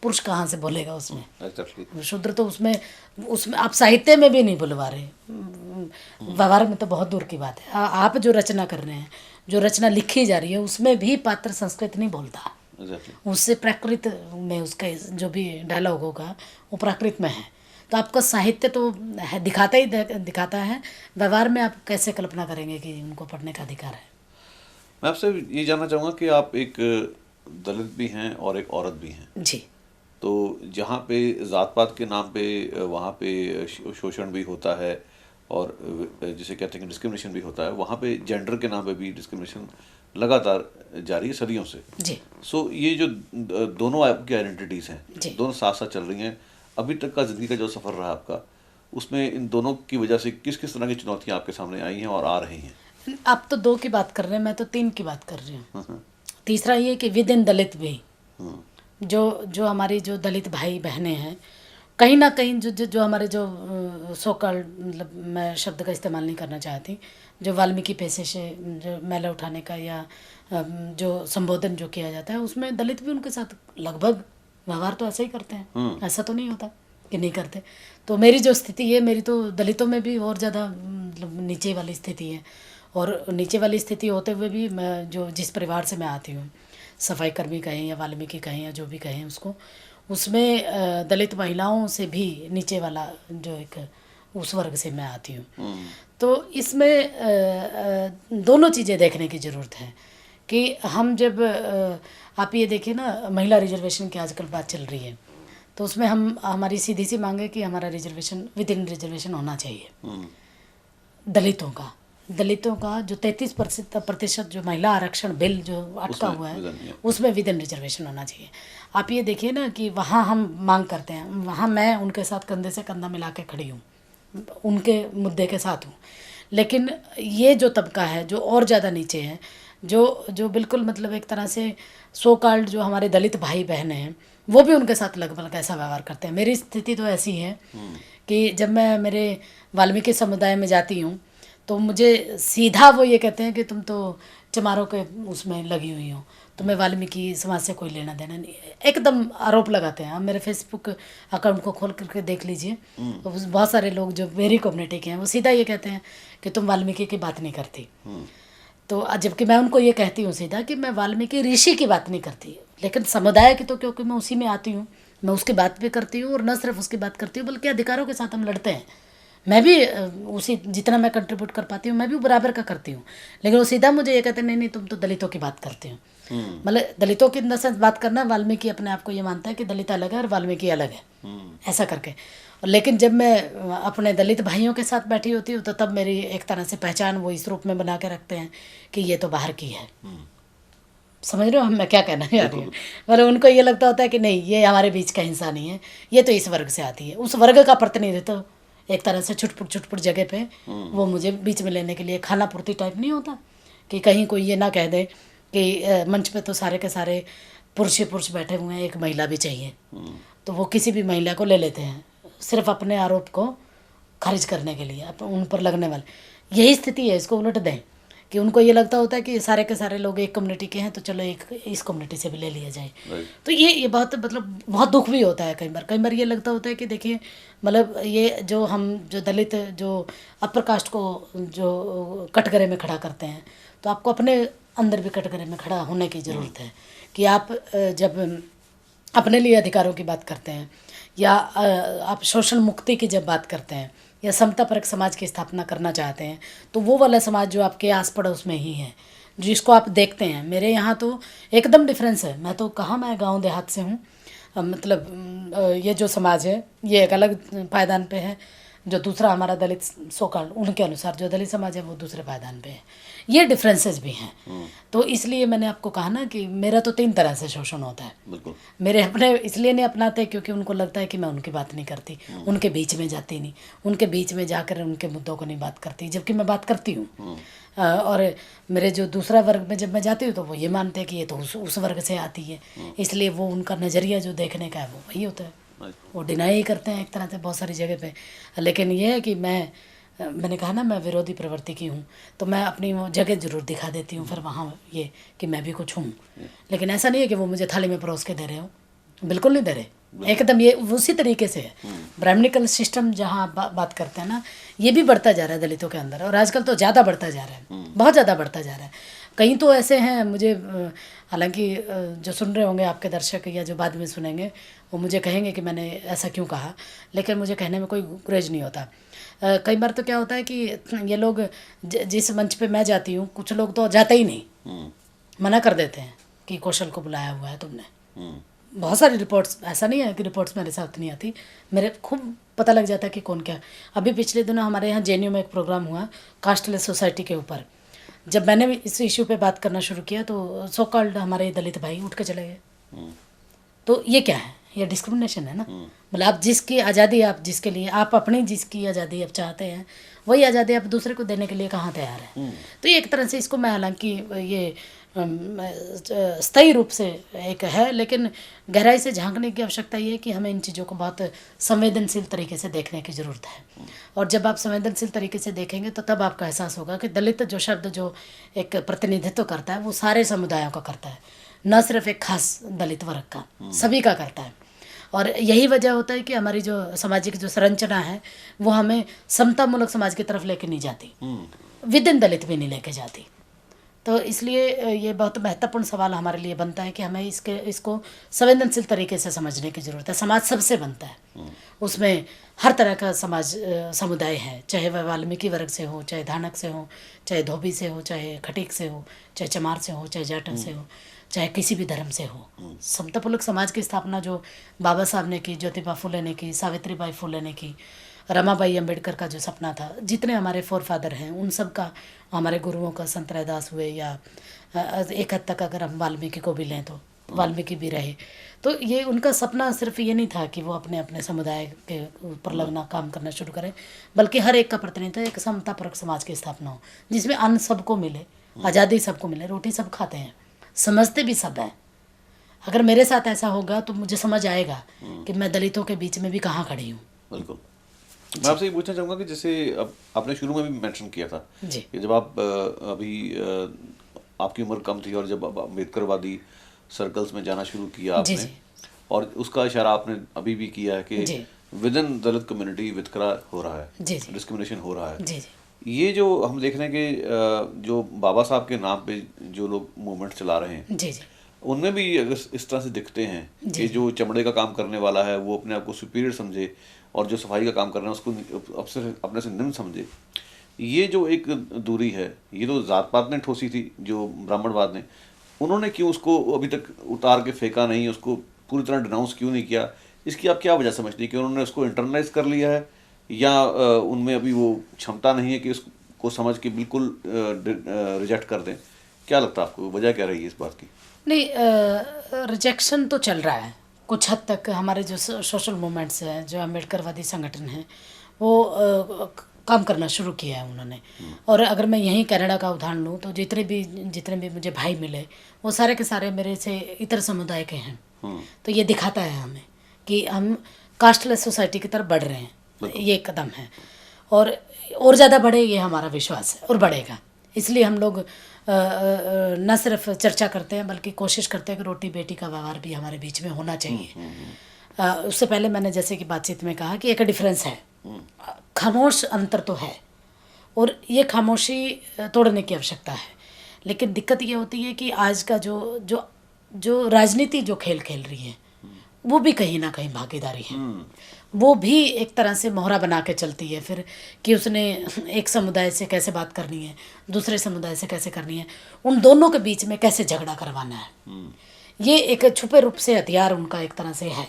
पुरुष कहाँ से बोलेगा उसमें? शूद्र तो उसमें आप साहित्य में भी नहीं बुलवा रहे, व्यवहार में तो बहुत दूर की बात है। आप जो रचना कर रहे हैं, जो रचना लिखी जा रही है, उसमें भी पात्र संस्कृत नहीं बोलता, उससे प्राकृत में उसका जो भी डायलॉग होगा वो प्राकृत में है। तो आपका साहित्य तो है, दिखाता है, व्यवहार में आप कैसे कल्पना करेंगे कि उनको पढ़ने का अधिकार है? मैं आपसे ये जानना चाहूँगा कि आप एक दलित भी हैं और एक औरत भी हैं जी। तो जहाँ पे जात पात के नाम पे वहाँ पे शोषण भी होता है और जिसे कहते हैं कि डिस्क्रिमिनेशन भी होता है, वहाँ पे जेंडर के नाम पे भी डिस्क्रिमिनेशन लगातार जारी है सदियों से जी। सो ये जो दोनों आपकी आइडेंटिटीज़ हैं, दोनों साथ साथ चल रही हैं, अभी तक का ज़िंदगी का जो सफ़र रहा आपका, उसमें इन दोनों की वजह से किस किस तरह की चुनौतियाँ आपके सामने आई हैं और आ रही हैं? आप तो 2 की बात कर रहे हैं, मैं तो 3 की बात कर रही हूँ। तीसरा ये कि विद इन दलित भी जो हमारी जो दलित भाई बहनें हैं, कहीं ना कहीं जो हमारे जो सो कॉल्ड, मतलब मैं शब्द का इस्तेमाल नहीं करना चाहती, जो वाल्मीकि पेशे से जो मैला उठाने का या जो संबोधन जो किया जाता है, उसमें दलित भी उनके साथ लगभग व्यवहार तो ऐसा ही करते हैं। ऐसा तो नहीं होता कि नहीं करते। तो मेरी जो स्थिति है, मेरी तो दलितों में भी और ज़्यादा मतलब नीचे वाली स्थिति है, और नीचे वाली स्थिति होते हुए भी मैं जो जिस परिवार से मैं आती हूँ, सफाई कर्मी कहें या वाल्मीकि कहें या जो भी कहें उसको, उसमें दलित महिलाओं से भी नीचे वाला जो एक उस वर्ग से मैं आती हूँ। तो इसमें दोनों चीज़ें देखने की ज़रूरत है कि हम जब आप ये देखिए ना, महिला रिजर्वेशन की आजकल बात चल रही है, तो उसमें हमारी सीधी सी मांग है कि हमारा रिजर्वेशन विद इन रिजर्वेशन होना चाहिए। दलितों का जो 33% जो महिला आरक्षण बिल जो अटका हुआ है, उसमें विद इन रिजर्वेशन होना चाहिए। आप ये देखिए ना कि वहाँ हम मांग करते हैं, वहाँ मैं उनके साथ कंधे से कंधा मिला के खड़ी हूँ, उनके मुद्दे के साथ हूँ। लेकिन ये जो तबका है जो और ज़्यादा नीचे है, जो बिल्कुल मतलब एक तरह से सो कॉल्ड जो हमारे दलित भाई बहन हैं, वो भी उनके साथ लगभग ऐसा व्यवहार करते हैं। मेरी स्थिति तो ऐसी है कि जब मैं मेरे वाल्मीकि समुदाय में जाती हूँ तो मुझे सीधा वो ये कहते हैं कि तुम तो चमारों के उसमें लगी हुई हो, तुम्हें वाल्मीकि समाज से कोई लेना देना नहीं, एकदम आरोप लगाते हैं। आप मेरे फेसबुक अकाउंट को खोल करके देख लीजिए, तो बहुत सारे लोग जो मेरी कम्युनिटी के हैं वो सीधा ये कहते हैं कि तुम वाल्मीकि की बात नहीं करती। तो जबकि मैं उनको ये कहती हूँ सीधा कि मैं वाल्मीकि ऋषि की बात नहीं करती, लेकिन समुदाय की तो क्योंकि मैं उसी में आती हूँ, मैं उसकी बात भी करती हूँ, और न सिर्फ उसकी बात करती हूँ बल्कि अधिकारों के साथ हम लड़ते हैं। मैं भी उसी जितना मैं कंट्रीब्यूट कर पाती हूँ मैं भी बराबर का करती हूँ, लेकिन वो सीधा मुझे ये कहते हैं नहीं तुम तो दलितों की बात करते हो। मतलब दलितों की सेंस बात करना, वाल्मीकि अपने आप को ये मानता है कि दलित अलग है और वाल्मीकि अलग है, ऐसा करके। लेकिन जब मैं अपने दलित भाइयों के साथ बैठी होती हूँ तो तब मेरी एक तरह से पहचान वो इस रूप में बना के रखते हैं कि ये तो बाहर की है। समझ रहे हो मैं क्या कहना चाह रही हूँ? मतलब उनको ये लगता होता है कि नहीं ये हमारे बीच का हिंसा नहीं है, ये तो इस वर्ग से आती है। उस वर्ग का प्रतिनिधित्व एक तरह से छुटपुट जगह पे वो मुझे बीच में लेने के लिए, खाना पूर्ति टाइप नहीं होता कि कहीं कोई ये ना कह दे कि मंच पे तो सारे के सारे पुरुष ही पुरुष बैठे हुए हैं, एक महिला भी चाहिए, तो वो किसी भी महिला को ले लेते हैं सिर्फ अपने आरोप को खारिज करने के लिए, उन पर लगने वाले। यही स्थिति है, इसको उलट दें कि उनको ये लगता होता है कि सारे के सारे लोग एक कम्युनिटी के हैं, तो चलो एक इस कम्युनिटी से भी ले लिया जाए। तो ये बहुत मतलब बहुत दुख भी होता है कई बार ये लगता होता है कि देखिए मतलब ये जो हम जो दलित जो अपर कास्ट को जो कटघरे में खड़ा करते हैं, तो आपको अपने अंदर भी कटघरे में खड़ा होने की ज़रूरत है कि आप जब अपने लिए अधिकारों की बात करते हैं या आप शोषण मुक्ति की जब बात करते हैं या समतापरक समाज की स्थापना करना चाहते हैं, तो वो वाला समाज जो आपके आस पड़ोस में ही है, जिसको आप देखते हैं। मेरे यहाँ तो एकदम डिफरेंस है। मैं तो कहाँ, मैं गांव देहात से हूँ, मतलब ये जो समाज है ये एक अलग पायदान पे है, जो दूसरा हमारा दलित सोकाल उनके अनुसार जो दलित समाज है वो दूसरे पायदान पे है। ये डिफरेंसेस भी हैं। तो इसलिए मैंने आपको कहा ना कि मेरा तो 3 तरह से शोषण होता है। बिल्कुल। मेरे अपने इसलिए नहीं अपनाते क्योंकि उनको लगता है कि मैं उनकी बात नहीं करती, उनके बीच में जाती नहीं, उनके बीच में जाकर उनके मुद्दों को नहीं बात करती, जबकि मैं बात करती हूँ। और मेरे जो दूसरा वर्ग में जब मैं जाती हूँ तो वो ये मानते हैं कि ये तो उस वर्ग से आती है, इसलिए वो उनका नज़रिया जो देखने का है वो वही होता है। वो डिनाई ही करते हैं एक तरह से बहुत सारी जगह पे। लेकिन ये है कि मैंने कहा ना, मैं विरोधी प्रवृत्ति की हूँ, तो मैं अपनी वो जगह जरूर दिखा देती हूँ फिर वहाँ ये कि मैं भी कुछ हूँ। लेकिन ऐसा नहीं है कि वो मुझे थाली में परोस के दे रहे हो, बिल्कुल नहीं दे रहे, एकदम ये उसी तरीके से है। ब्राह्मणिकल सिस्टम जहाँ आप बात करते हैं ना, ये भी बढ़ता जा रहा है दलितों के अंदर, और आजकल तो ज़्यादा बढ़ता जा रहा है, बहुत ज़्यादा बढ़ता जा रहा है। कहीं तो ऐसे हैं, मुझे हालांकि जो सुन रहे होंगे आपके दर्शक या जो बाद में सुनेंगे वो मुझे कहेंगे कि मैंने ऐसा क्यों कहा, लेकिन मुझे कहने में कोई गुरेज नहीं होता। कई बार तो क्या होता है कि ये लोग जिस मंच पे मैं जाती हूँ, कुछ लोग तो जाते ही नहीं, मना कर देते हैं कि कौशल को बुलाया हुआ है तुमने। बहुत सारी रिपोर्ट्स, ऐसा नहीं है कि रिपोर्ट्स मेरे साथ नहीं आती, मेरे खूब पता लग जाता है कि कौन क्या। अभी पिछले दिनों हमारे यहाँ जेएनयू में एक प्रोग्राम हुआ कास्टलेस सोसाइटी के ऊपर। जब मैंने भी इस इशू पे बात करना शुरू किया तो सो कॉल्ड हमारे दलित भाई उठ के चले गए। तो ये क्या है, ये डिस्क्रिमिनेशन है ना। मतलब आप जिसकी आज़ादी, आप जिसके लिए आप अपनी जिसकी आज़ादी आप चाहते हैं, वही आज़ादी आप दूसरे को देने के लिए कहाँ तैयार है। तो ये एक तरह से इसको मैं, हालांकि ये स्थायी रूप से एक है, लेकिन गहराई से झांकने की आवश्यकता ये है कि हमें इन चीज़ों को बहुत संवेदनशील तरीके से देखने की ज़रूरत है। और जब आप संवेदनशील तरीके से देखेंगे तो तब आपका एहसास होगा कि दलित जो शब्द जो एक प्रतिनिधित्व करता है वो सारे समुदायों का करता है, न सिर्फ एक खास दलित वर्ग का, सभी का करता है। और यही वजह होता है कि हमारी जो सामाजिक जो संरचना है वो हमें समतामूलक समाज की तरफ लेके नहीं जाती, विद इन दलित भी नहीं लेके जाती। तो इसलिए ये बहुत महत्वपूर्ण सवाल हमारे लिए बनता है कि हमें इसको संवेदनशील तरीके से समझने की ज़रूरत है। समाज सबसे बनता है, उसमें हर तरह का समाज समुदाय है, चाहे वह वाल्मीकि वर्ग से हो, चाहे धानक से हो, चाहे धोबी से हो, चाहे खटीक से हो, चाहे चमार से हो, चाहे जाटन से हो, चाहे किसी भी धर्म से हो। समतापूर्वक समाज की स्थापना जो बाबा साहब ने की, ज्योतिबा फुले ने की, सावित्रीबाई फुले ने की, रमाबाई अम्बेडकर का जो सपना था, जितने हमारे फोर फादर हैं उन सब का, हमारे गुरुओं का, संत रैदास हुए, या एक हद तक अगर हम वाल्मीकि को भी लें तो वाल्मीकि भी रहे, तो ये उनका सपना सिर्फ ये नहीं था कि वो अपने अपने समुदाय के ऊपर लगना काम करना शुरू करें, बल्कि हर एक का प्रतिनिधित्व, एक समतापरक समाज की स्थापना हो जिसमें अन्न सबको मिले, आज़ादी सबको मिले, रोटी सब खाते हैं, समझते भी सब हैं। अगर मेरे साथ ऐसा होगा तो मुझे समझ आएगा कि मैं दलितों के बीच में भी कहाँ खड़ी हूँ। बिल्कुल। मैं आपसे ये पूछना चाहूँगा कि जैसे अब आपने शुरू में भी मेंशन किया था कि जब आप अभी आपकी उम्र कम थी और जब अम्बेडकरवादी सर्कल्स में जाना शुरू किया आपने, और उसका इशारा आपने अभी भी किया है कि विद इन दलित कम्युनिटी वितकरा हो रहा है, डिस्क्रिमिनेशन हो रहा है। ये जो हम देख रहे हैं कि जो बाबा साहब के नाम पे जो लोग मूवमेंट चला रहे हैं, उनमें भी अगर इस तरह से दिखते हैं कि जो चमड़े का काम करने वाला है वो अपने आप को सुपीरियर समझे, और जो सफाई का काम कर रहे हैं उसको अपने से निम्न समझे, ये जो एक दूरी है, ये तो जात पात ने ठोसी थी, जो ब्राह्मणवाद ने, उन्होंने क्यों उसको अभी तक उतार के फेंका नहीं, उसको पूरी तरह डिनाउंस क्यों नहीं किया? इसकी आप क्या वजह समझती है कि उन्होंने उसको इंटरनलाइज कर लिया है, या उनमें अभी वो क्षमता नहीं है कि उसको समझ के बिल्कुल रिजेक्ट कर दें? क्या लगता है आपको, वजह क्या रही है इस बात की? नहीं, रिजेक्शन तो चल रहा है कुछ हद तक। हमारे जो सोशल मूवमेंट्स हैं, जो अम्बेडकरवादी संगठन हैं, वो काम करना शुरू किया है उन्होंने। और अगर मैं यहीं कनाडा का उदाहरण लूँ तो जितने भी मुझे भाई मिले वो सारे के सारे मेरे से इतर समुदाय के हैं। तो ये दिखाता है हमें कि हम कास्टलेस सोसाइटी की तरफ बढ़ रहे हैं, ये कदम है। और ज़्यादा बढ़े, ये हमारा विश्वास है और बढ़ेगा। इसलिए हम लोग न सिर्फ चर्चा करते हैं बल्कि कोशिश करते हैं कि रोटी बेटी का व्यवहार भी हमारे बीच में होना चाहिए। उससे पहले मैंने जैसे कि बातचीत में कहा कि एक डिफरेंस है, खामोश अंतर तो है और ये खामोशी तोड़ने की आवश्यकता है। लेकिन दिक्कत ये होती है कि आज का जो राजनीति जो खेल खेल रही है वो भी कहीं ना कहीं भागीदारी है। वो भी एक तरह से मोहरा बना के चलती है फिर कि उसने एक समुदाय से कैसे बात करनी है, दूसरे समुदाय से कैसे करनी है, उन दोनों के बीच में कैसे झगड़ा करवाना है। ये एक छुपे रूप से हथियार उनका एक तरह से है।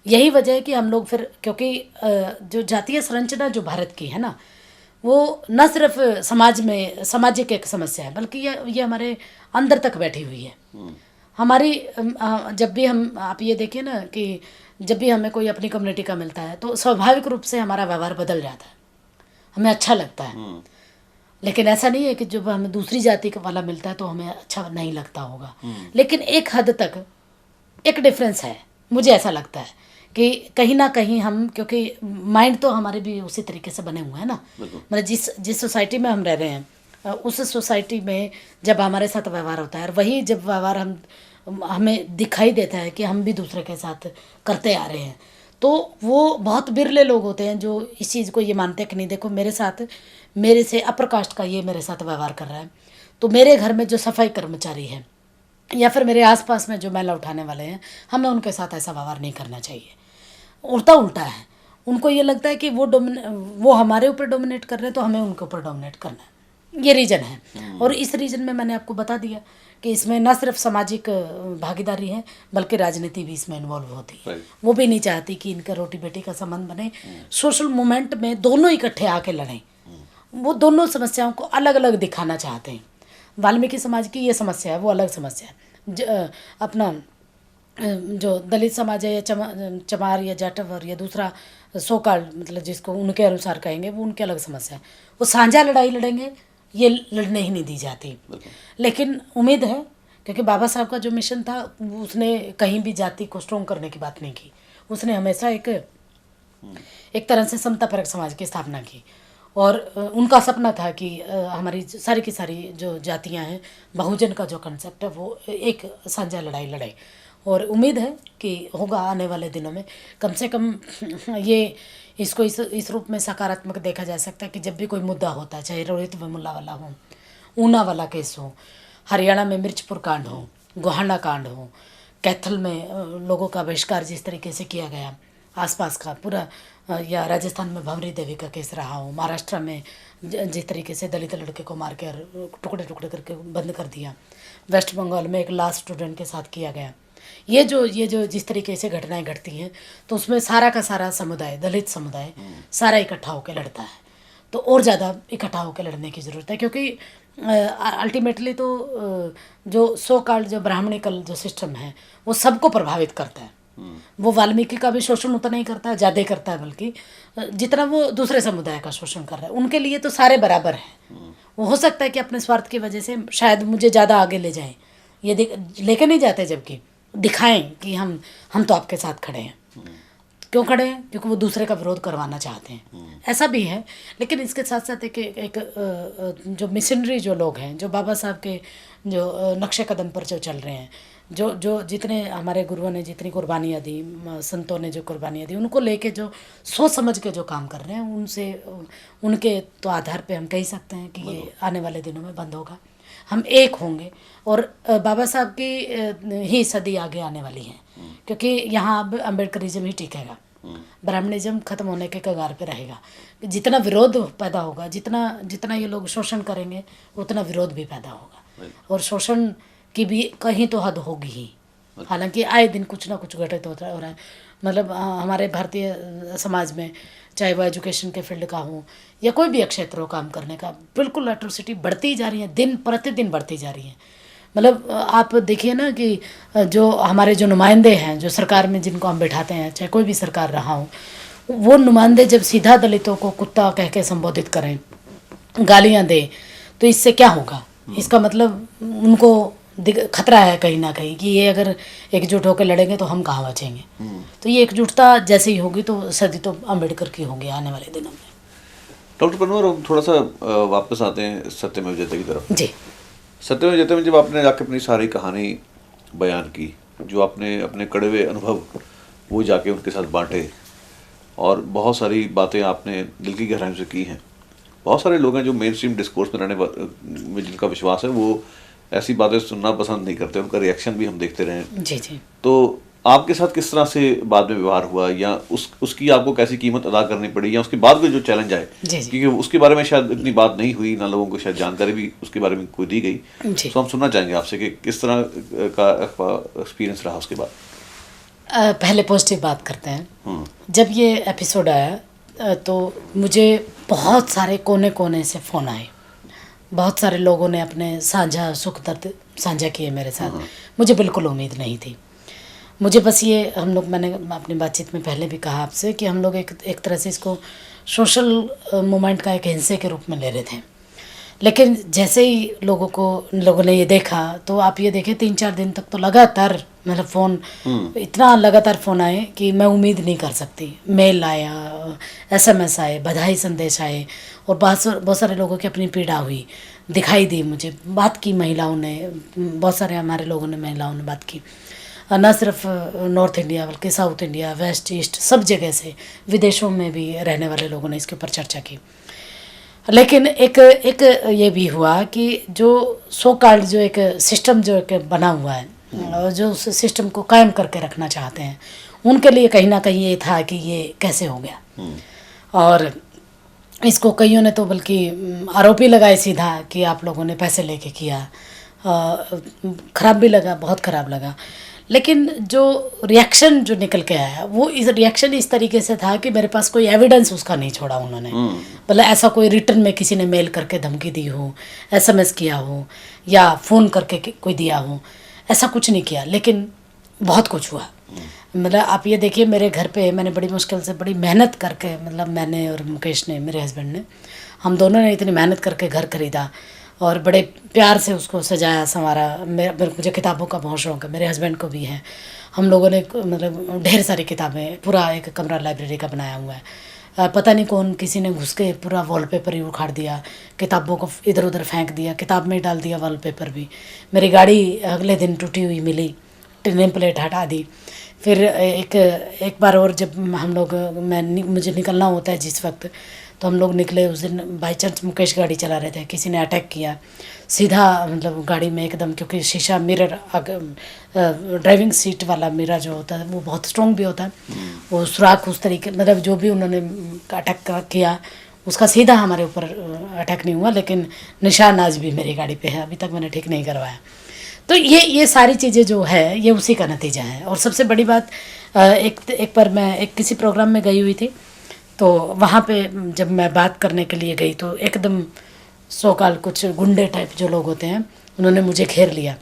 यही वजह है कि हम लोग फिर, क्योंकि जो जातीय संरचना जो भारत की है ना, वो न सिर्फ समाज में सामाजिक एक समस्या है बल्कि ये हमारे अंदर तक बैठी हुई है। हमारी जब भी हम, आप ये देखिए ना कि जब भी हमें कोई अपनी कम्युनिटी का मिलता है तो स्वाभाविक रूप से हमारा व्यवहार बदल जाता है, हमें अच्छा लगता है। लेकिन ऐसा नहीं है कि जब हमें दूसरी जाति का वाला मिलता है तो हमें अच्छा नहीं लगता होगा। लेकिन एक हद तक एक डिफरेंस है, मुझे ऐसा लगता है कि कहीं ना कहीं हम, क्योंकि माइंड तो हमारे भी उसी तरीके से बने हुए हैं ना, मतलब जिस सोसाइटी में हम रह रहे हैं उस सोसाइटी में जब हमारे साथ व्यवहार होता है और वही जब व्यवहार हमें दिखाई देता है कि हम भी दूसरे के साथ करते आ रहे हैं, तो वो बहुत बिरले लोग होते हैं जो इस चीज़ को ये मानते हैं कि नहीं देखो मेरे से अपर कास्ट का ये मेरे साथ व्यवहार कर रहा है, तो मेरे घर में जो सफाई कर्मचारी है या फिर मेरे आसपास में जो मैला उठाने वाले हैं, हमें उनके साथ ऐसा व्यवहार नहीं करना चाहिए। उल्टा है, उनको ये लगता है कि वो हमारे ऊपर डोमिनेट कर रहे हैं तो हमें उनके ऊपर डोमिनेट करना है। ये रीज़न है। और इस रीज़न में मैंने आपको बता दिया कि इसमें न सिर्फ सामाजिक भागीदारी है बल्कि राजनीति भी इसमें इन्वॉल्व होती है। वो भी नहीं चाहती कि इनका रोटी बेटी का संबंध बने। सोशल मूवमेंट में दोनों इकट्ठे आके लड़ें, वो दोनों समस्याओं को अलग अलग दिखाना चाहते हैं। वाल्मीकि समाज की ये समस्या है, वो अलग समस्या है। अपना जो दलित समाज है या चमार या जाटवर या दूसरा सोकाल, मतलब जिसको उनके अनुसार कहेंगे, वो उनकी अलग समस्या है। वो साझा लड़ाई लड़ेंगे, ये लड़ने ही नहीं दी जाती। लेकिन उम्मीद है, क्योंकि बाबा साहब का जो मिशन था उसने कहीं भी जाति को स्ट्रॉन्ग करने की बात नहीं की। उसने हमेशा एक तरह से समतापरक समाज की स्थापना की और उनका सपना था कि हमारी सारी की सारी जो जातियां हैं, बहुजन का जो कंसेप्ट है वो एक साझा लड़ाई लड़े। और उम्मीद है कि होगा आने वाले दिनों में। कम से कम ये इसको इस रूप में सकारात्मक देखा जा सकता है कि जब भी कोई मुद्दा होता है, चाहे रोहित वेमुला वाला हो, ऊना वाला केस हो, हरियाणा में मिर्चपुर कांड हो, गोहाना कांड हो, कैथल में लोगों का बहिष्कार जिस तरीके से किया गया आसपास का पूरा, या राजस्थान में भंवरी देवी का केस रहा हो, महाराष्ट्र में जिस तरीके से दलित लड़के को मार कर टुकड़े टुकड़े करके बंद कर दिया, वेस्ट बंगाल में एक लास्ट स्टूडेंट के साथ किया गया, ये जो जिस तरीके से घटनाएं घटती हैं, तो उसमें सारा का सारा समुदाय, दलित समुदाय सारा इकट्ठा होकर लड़ता है। तो और ज़्यादा इकट्ठा होकर लड़ने की ज़रूरत है, क्योंकि अल्टीमेटली तो जो सो कॉल्ड जो ब्राह्मणिकल जो सिस्टम है वो सबको प्रभावित करता है। वो वाल्मीकि का भी शोषण उतना ही करता है, ज़्यादा करता है बल्कि, जितना वो दूसरे समुदाय का शोषण कर रहा है। उनके लिए तो सारे बराबर हैं। वो हो सकता है कि अपने स्वार्थ की वजह से शायद मुझे ज़्यादा आगे ले जाएं, ये लेके नहीं जाते, जबकि दिखाएं कि हम तो आपके साथ खड़े हैं। क्यों खड़े हैं? क्योंकि वो दूसरे का विरोध करवाना चाहते हैं। ऐसा भी है। लेकिन इसके साथ साथ एक जो मिशनरी जो लोग हैं, जो बाबा साहब के जो नक्शे कदम पर जो चल रहे हैं, जो जितने हमारे गुरुओं ने जितनी कुर्बानियाँ दी, संतों ने जो कुर्बानियाँ दी, उनको लेके जो सोच समझ के जो काम कर रहे हैं, उनके तो आधार पे हम कह सकते हैं कि ये आने वाले दिनों में बंद होगा। हम एक होंगे और बाबा साहब की ही सदी आगे आने वाली है, क्योंकि यहाँ अब अम्बेडकरिज्म ही टिकेगा, ब्राह्मणिज्म खत्म होने के कगार पे रहेगा। जितना विरोध पैदा होगा, जितना ये लोग शोषण करेंगे, उतना विरोध भी पैदा होगा, और शोषण की भी कहीं तो हद होगी ही। हालांकि आए दिन कुछ ना कुछ घटित हो रहा है। मतलब हमारे भारतीय समाज में, चाहे वो एजुकेशन के फील्ड का हो या कोई भी क्षेत्र हो काम करने का, बिल्कुल एट्रोसिटी बढ़ती जा रही है, दिन प्रतिदिन बढ़ती जा रही है। मतलब आप देखिए ना कि जो हमारे जो नुमाइंदे हैं, जो सरकार में जिनको हम बैठाते हैं, चाहे कोई भी सरकार रहा हो, वो नुमाइंदे जब सीधा दलितों को कुत्ता कह के संबोधित करें, गालियां दे, तो इससे क्या होगा? इसका मतलब उनको खतरा है कहीं ना कहीं कि ये अगर एकजुट होकर लड़ेंगे तो हम कहाँ बचेंगे। तो ये एकजुटता जैसे ही होगी तो सदी तो अम्बेडकर की होगी आने वाले दिनों में। डॉक्टर पनवर, हम थोड़ा सा वापस आते हैं सत्यमेव जयते की तरफ। जी। सत्यमेव जयते में जब आपने जाके अपनी सारी कहानी बयान की, जो आपने अपने कड़वे अनुभव वो जाके उनके साथ बांटे, और बहुत सारी बातें आपने दिल की गहराई से की हैं। बहुत सारे लोग हैं जो मेन स्ट्रीम डिस्कोर्स में रहने में जिनका विश्वास है, वो ऐसी बातें सुनना पसंद नहीं करते, उनका रिएक्शन भी हम देखते रहे हैं। जी जी। तो आपके साथ किस तरह से बाद में व्यवहार हुआ, या उसकी आपको कैसी कीमत अदा करनी पड़ी, या उसके बाद में जो चैलेंज आए, क्योंकि उसके बारे में शायद इतनी बात नहीं हुई, ना लोगों को शायद जानकारी भी उसके बारे में कोई दी गई। तो हम सुनना चाहेंगे आपसे कि किस तरह का एक्सपीरियंस रहा उसके बाद। पहले पॉजिटिव बात करते हैं। जब ये एपिसोड आया तो मुझे बहुत सारे कोने कोने से फ़ोन आए, बहुत सारे लोगों ने अपने साझा सुख दर्द साझा किए मेरे साथ। मुझे बिल्कुल उम्मीद नहीं थी। मुझे बस ये, हम लोग, मैंने अपनी बातचीत में पहले भी कहा आपसे कि हम लोग एक तरह से इसको सोशल मूवमेंट का एक हिस्से के रूप में ले रहे थे। लेकिन जैसे ही लोगों ने ये देखा, तो आप ये देखें 3-4 दिन तक तो लगातार मतलब फ़ोन, इतना लगातार फ़ोन आए कि मैं उम्मीद नहीं कर सकती। मेल आया, SMS आए, बधाई संदेश आए, और बहुत सारे लोगों की अपनी पीड़ा हुई, दिखाई दी मुझे, बात की महिलाओं ने, बहुत सारे हमारे लोगों ने, महिलाओं ने बात की, न सिर्फ नॉर्थ इंडिया बल्कि साउथ इंडिया, वेस्ट ईस्ट, सब जगह से, विदेशों में भी रहने वाले लोगों ने इसके ऊपर चर्चा की। लेकिन एक ये भी हुआ कि जो सो कॉल्ड जो एक सिस्टम जो एक बना हुआ है, और जो उस सिस्टम को कायम करके रखना चाहते हैं, उनके लिए कहीं ना कहीं ये था कि ये कैसे हो गया। और इसको कईयों ने तो बल्कि आरोप ही लगाए सीधा कि आप लोगों ने पैसे लेके किया। ख़राब भी लगा, बहुत ख़राब लगा। लेकिन जो रिएक्शन जो निकल के आया, वो इस रिएक्शन इस तरीके से था कि मेरे पास कोई एविडेंस उसका नहीं छोड़ा उन्होंने। मतलब ऐसा कोई रिटर्न में किसी ने मेल करके धमकी दी हो, SMS किया हो, या फ़ोन करके कोई दिया हो, ऐसा कुछ नहीं किया। लेकिन बहुत कुछ हुआ। मतलब आप ये देखिए, मेरे घर पे मैंने बड़ी मुश्किल से, बड़ी मेहनत करके, मतलब मैंने और मुकेश ने, मेरे हस्बैंड ने, हम दोनों ने इतनी मेहनत करके घर खरीदा और बड़े प्यार से उसको सजाया संवारा। मुझे किताबों का बहुत शौक़ है, मेरे हस्बैंड को भी है। हम लोगों ने मतलब ढेर सारी किताबें, पूरा एक कमरा लाइब्रेरी का बनाया हुआ है। पता नहीं कौन, किसी ने घुस के पूरा वॉलपेपर ही उखाड़ दिया, किताबों को इधर उधर फेंक दिया, किताब में डाल दिया वॉलपेपर भी। मेरी गाड़ी अगले दिन टूटी हुई मिली, नेम प्लेट हटा दी। फिर एक बार और जब हम लोग, मुझे निकलना होता है जिस वक्त, तो हम लोग निकले उस दिन, बाई चांस मुकेश गाड़ी चला रहे थे, किसी ने अटैक किया सीधा, मतलब गाड़ी में एकदम, क्योंकि शीशा मिरर, ड्राइविंग सीट वाला मिरर जो होता है वो बहुत स्ट्रॉन्ग भी होता है, वो सुराख उस तरीके, मतलब जो भी उन्होंने अटैक किया उसका सीधा हमारे ऊपर अटैक नहीं हुआ, लेकिन निशान आज भी मेरी गाड़ी पे है, अभी तक मैंने ठीक नहीं करवाया। तो ये सारी चीज़ें जो है, ये उसी का नतीजा है। और सबसे बड़ी बात, एक बार मैं एक किसी प्रोग्राम में गई हुई थी, तो वहाँ पे जब मैं बात करने के लिए गई, तो एकदम सोकाल कुछ गुंडे टाइप जो लोग होते हैं, उन्होंने मुझे घेर लिया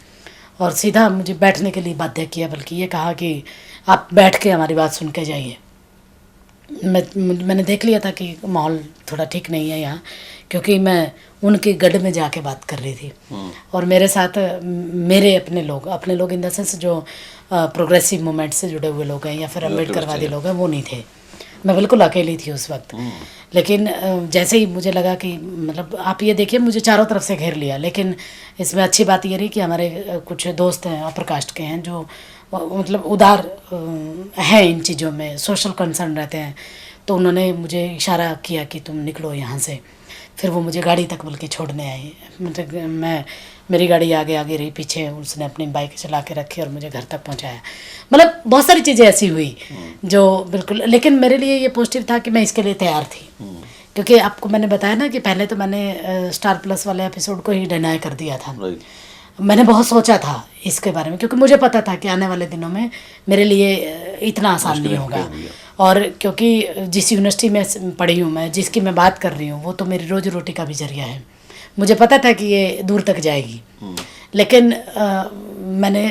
और सीधा मुझे बैठने के लिए बाध्य किया, बल्कि ये कहा कि आप बैठ के हमारी बात सुन के जाइए। मैंने देख लिया था कि माहौल थोड़ा ठीक नहीं है यहाँ, क्योंकि मैं उनके गढ़ में जाके बात कर रही थी, और मेरे साथ मेरे अपने लोग इन द सेंस जो प्रोग्रेसिव मूवमेंट से जुड़े हुए लोग हैं या फिर अम्बेडकरवादी लोग हैं, वो नहीं थे। मैं बिल्कुल अकेली थी उस वक्त। लेकिन जैसे ही मुझे लगा कि, मतलब आप ये देखिए, मुझे चारों तरफ से घेर लिया। लेकिन इसमें अच्छी बात ये रही कि हमारे कुछ दोस्त हैं अपर कास्ट के हैं, जो मतलब उदार हैं इन चीज़ों में, सोशल कंसर्न रहते हैं। तो उन्होंने मुझे इशारा किया कि तुम निकलो यहाँ से। फिर वो मुझे गाड़ी तक बल्कि छोड़ने आई। मतलब मेरी गाड़ी आगे रही, पीछे उसने अपनी बाइक चला के रखी और मुझे घर तक पहुंचाया। मतलब बहुत सारी चीज़ें ऐसी हुई जो बिल्कुल, लेकिन मेरे लिए ये पॉजिटिव था कि मैं इसके लिए तैयार थी। क्योंकि आपको मैंने बताया ना कि पहले तो मैंने स्टार प्लस वाले एपिसोड को ही डिनाई कर दिया था। मैंने बहुत सोचा था इसके बारे में, क्योंकि मुझे पता था कि आने वाले दिनों में मेरे लिए इतना आसान नहीं होगा। और क्योंकि जिस यूनिवर्सिटी में पढ़ी हूँ मैं, जिसकी मैं बात कर रही हूँ, वो तो मेरी रोजी रोटी का भी जरिया है। मुझे पता था कि ये दूर तक जाएगी। लेकिन मैंने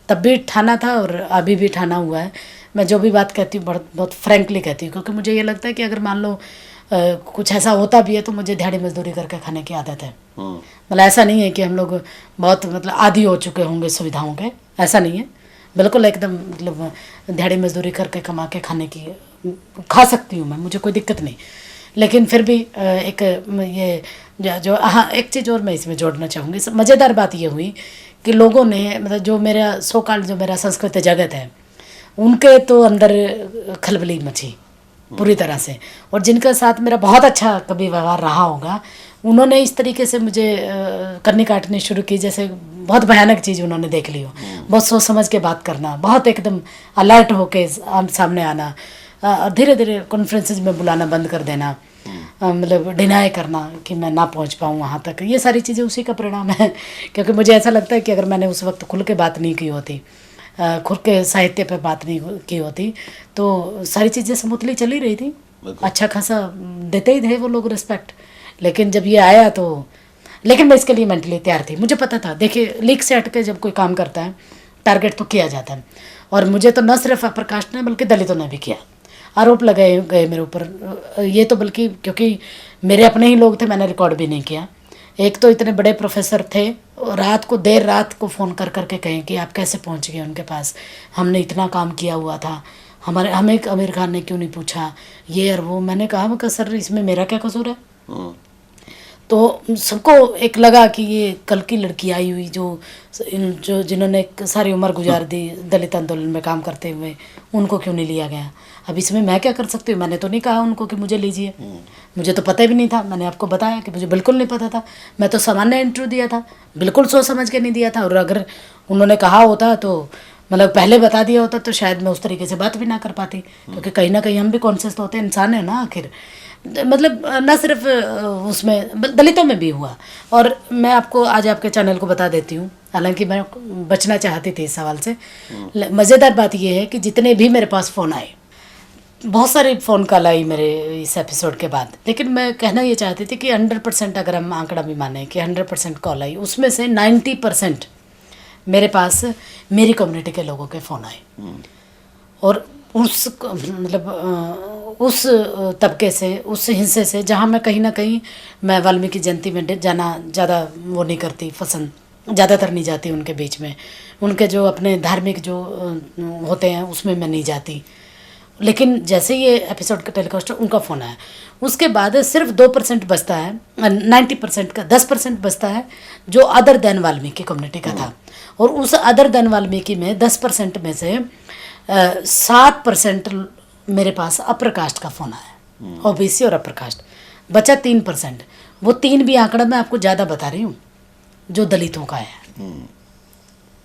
तब भी ठाना था और अभी भी ठाना हुआ है, मैं जो भी बात कहती हूँ बहुत बहुत फ्रैंकली कहती हूँ, क्योंकि मुझे ये लगता है कि अगर मान लो कुछ ऐसा होता भी है तो मुझे दिहाड़ी मजदूरी करके खाने की आदत है। मतलब ऐसा नहीं है कि हम लोग बहुत मतलब आदी हो चुके होंगे सुविधाओं के, ऐसा नहीं है, बिल्कुल एकदम मतलब दिहाड़ी मजदूरी करके कमा के खाने की खा सकती हूँ मैं, मुझे कोई दिक्कत नहीं। लेकिन फिर भी एक ये जो हाँ एक चीज़ और मैं इसमें जोड़ना चाहूँगी। मज़ेदार बात ये हुई कि लोगों ने मतलब जो मेरा सो कॉल्ड जो मेरा संस्कृत जगत है उनके तो अंदर खलबली मची पूरी तरह से, और जिनके साथ मेरा बहुत अच्छा कभी व्यवहार रहा होगा उन्होंने इस तरीके से मुझे करनी काटनी शुरू की जैसे बहुत भयानक चीज़ उन्होंने देख ली हो। बहुत सोच समझ के बात करना, बहुत एकदम अलर्ट होके सामने आना, धीरे धीरे कॉन्फ्रेंसेज में बुलाना बंद कर देना, मतलब डिनाई करना कि मैं ना पहुंच पाऊँ वहाँ तक। ये सारी चीज़ें उसी का परिणाम है, क्योंकि मुझे ऐसा लगता है कि अगर मैंने उस वक्त खुल के बात नहीं की होती, खुद के साहित्य पे बात नहीं की होती तो सारी चीज़ें स्मूथली चली रही थी, अच्छा खासा देते ही थे वो लोग रिस्पेक्ट। लेकिन जब ये आया तो, लेकिन मैं इसके लिए मेंटली तैयार थी, मुझे पता था। देखिए लीक से हट के जब कोई काम करता है टारगेट तो किया जाता है, और मुझे तो न सिर्फ प्रकाश ने बल्कि दलितों ने भी किया, आरोप लगाए गए मेरे ऊपर। ये तो बल्कि क्योंकि मेरे अपने ही लोग थे, मैंने रिकॉर्ड भी नहीं किया। एक तो इतने बड़े प्रोफेसर थे, रात को देर रात को फ़ोन कर करके कहें कि आप कैसे पहुंच गए उनके पास, हमने इतना काम किया हुआ था, हमें आमिर खान ने क्यों नहीं पूछा, ये और वो। मैंने कहा सर इसमें मेरा क्या कसूर है। तो सबको एक लगा कि ये कल की लड़की आई हुई जो जिन्होंने सारी उम्र गुजार दी दलित आंदोलन में काम करते हुए, उनको क्यों नहीं लिया गया। अब इसमें मैं क्या कर सकती हूँ, मैंने तो नहीं कहा उनको कि मुझे लीजिए, मुझे तो पता भी नहीं था। मैंने आपको बताया कि मुझे बिल्कुल नहीं पता था, मैं तो सामान्य इंटरव्यू दिया था, बिल्कुल सोच समझ के नहीं दिया था। और अगर उन्होंने कहा होता तो मतलब पहले बता दिया होता तो शायद मैं उस तरीके से बात भी ना कर पाती, क्योंकि कहीं ना कहीं हम भी कॉन्शियस तो होते हैं, इंसान है ना आखिर। मतलब न सिर्फ उसमें दलितों में भी हुआ। और मैं आपको आज आपके चैनल को बता देती हूँ, हालांकि मैं बचना चाहती थी इस सवाल से। मज़ेदार बात यह है कि जितने भी मेरे पास फ़ोन आए, बहुत सारे फ़ोन कॉल आई मेरे इस एपिसोड के बाद, लेकिन मैं कहना ये चाहती थी कि 100% अगर हम आंकड़ा भी माने कि 100% कॉल आई, उसमें से 90% मेरे पास मेरी कम्युनिटी के लोगों के फ़ोन आए। और उस मतलब उस तबके से, उस हिस्से से जहाँ मैं कहीं ना कहीं मैं वाल्मीकि जयंती में जाना ज़्यादा वो नहीं करती पसंद, ज़्यादातर नहीं जाती उनके बीच में, उनके जो अपने धार्मिक जो होते हैं उसमें मैं नहीं जाती। लेकिन जैसे ये एपिसोड का टेलीकास्ट उनका फ़ोन आया, उसके बाद सिर्फ 2% बचता है, 90% का 10% बचता है जो अदर देन वाल्मीकि कम्युनिटी का था। और उस अदर देन वाल्मीकि में 10% में से 7% मेरे पास अपर कास्ट का फ़ोन आया, ओबीसी और अपर कास्ट। बचा 3%, वो 3 भी आंकड़ा मैं आपको ज़्यादा बता रही हूँ जो दलितों का है।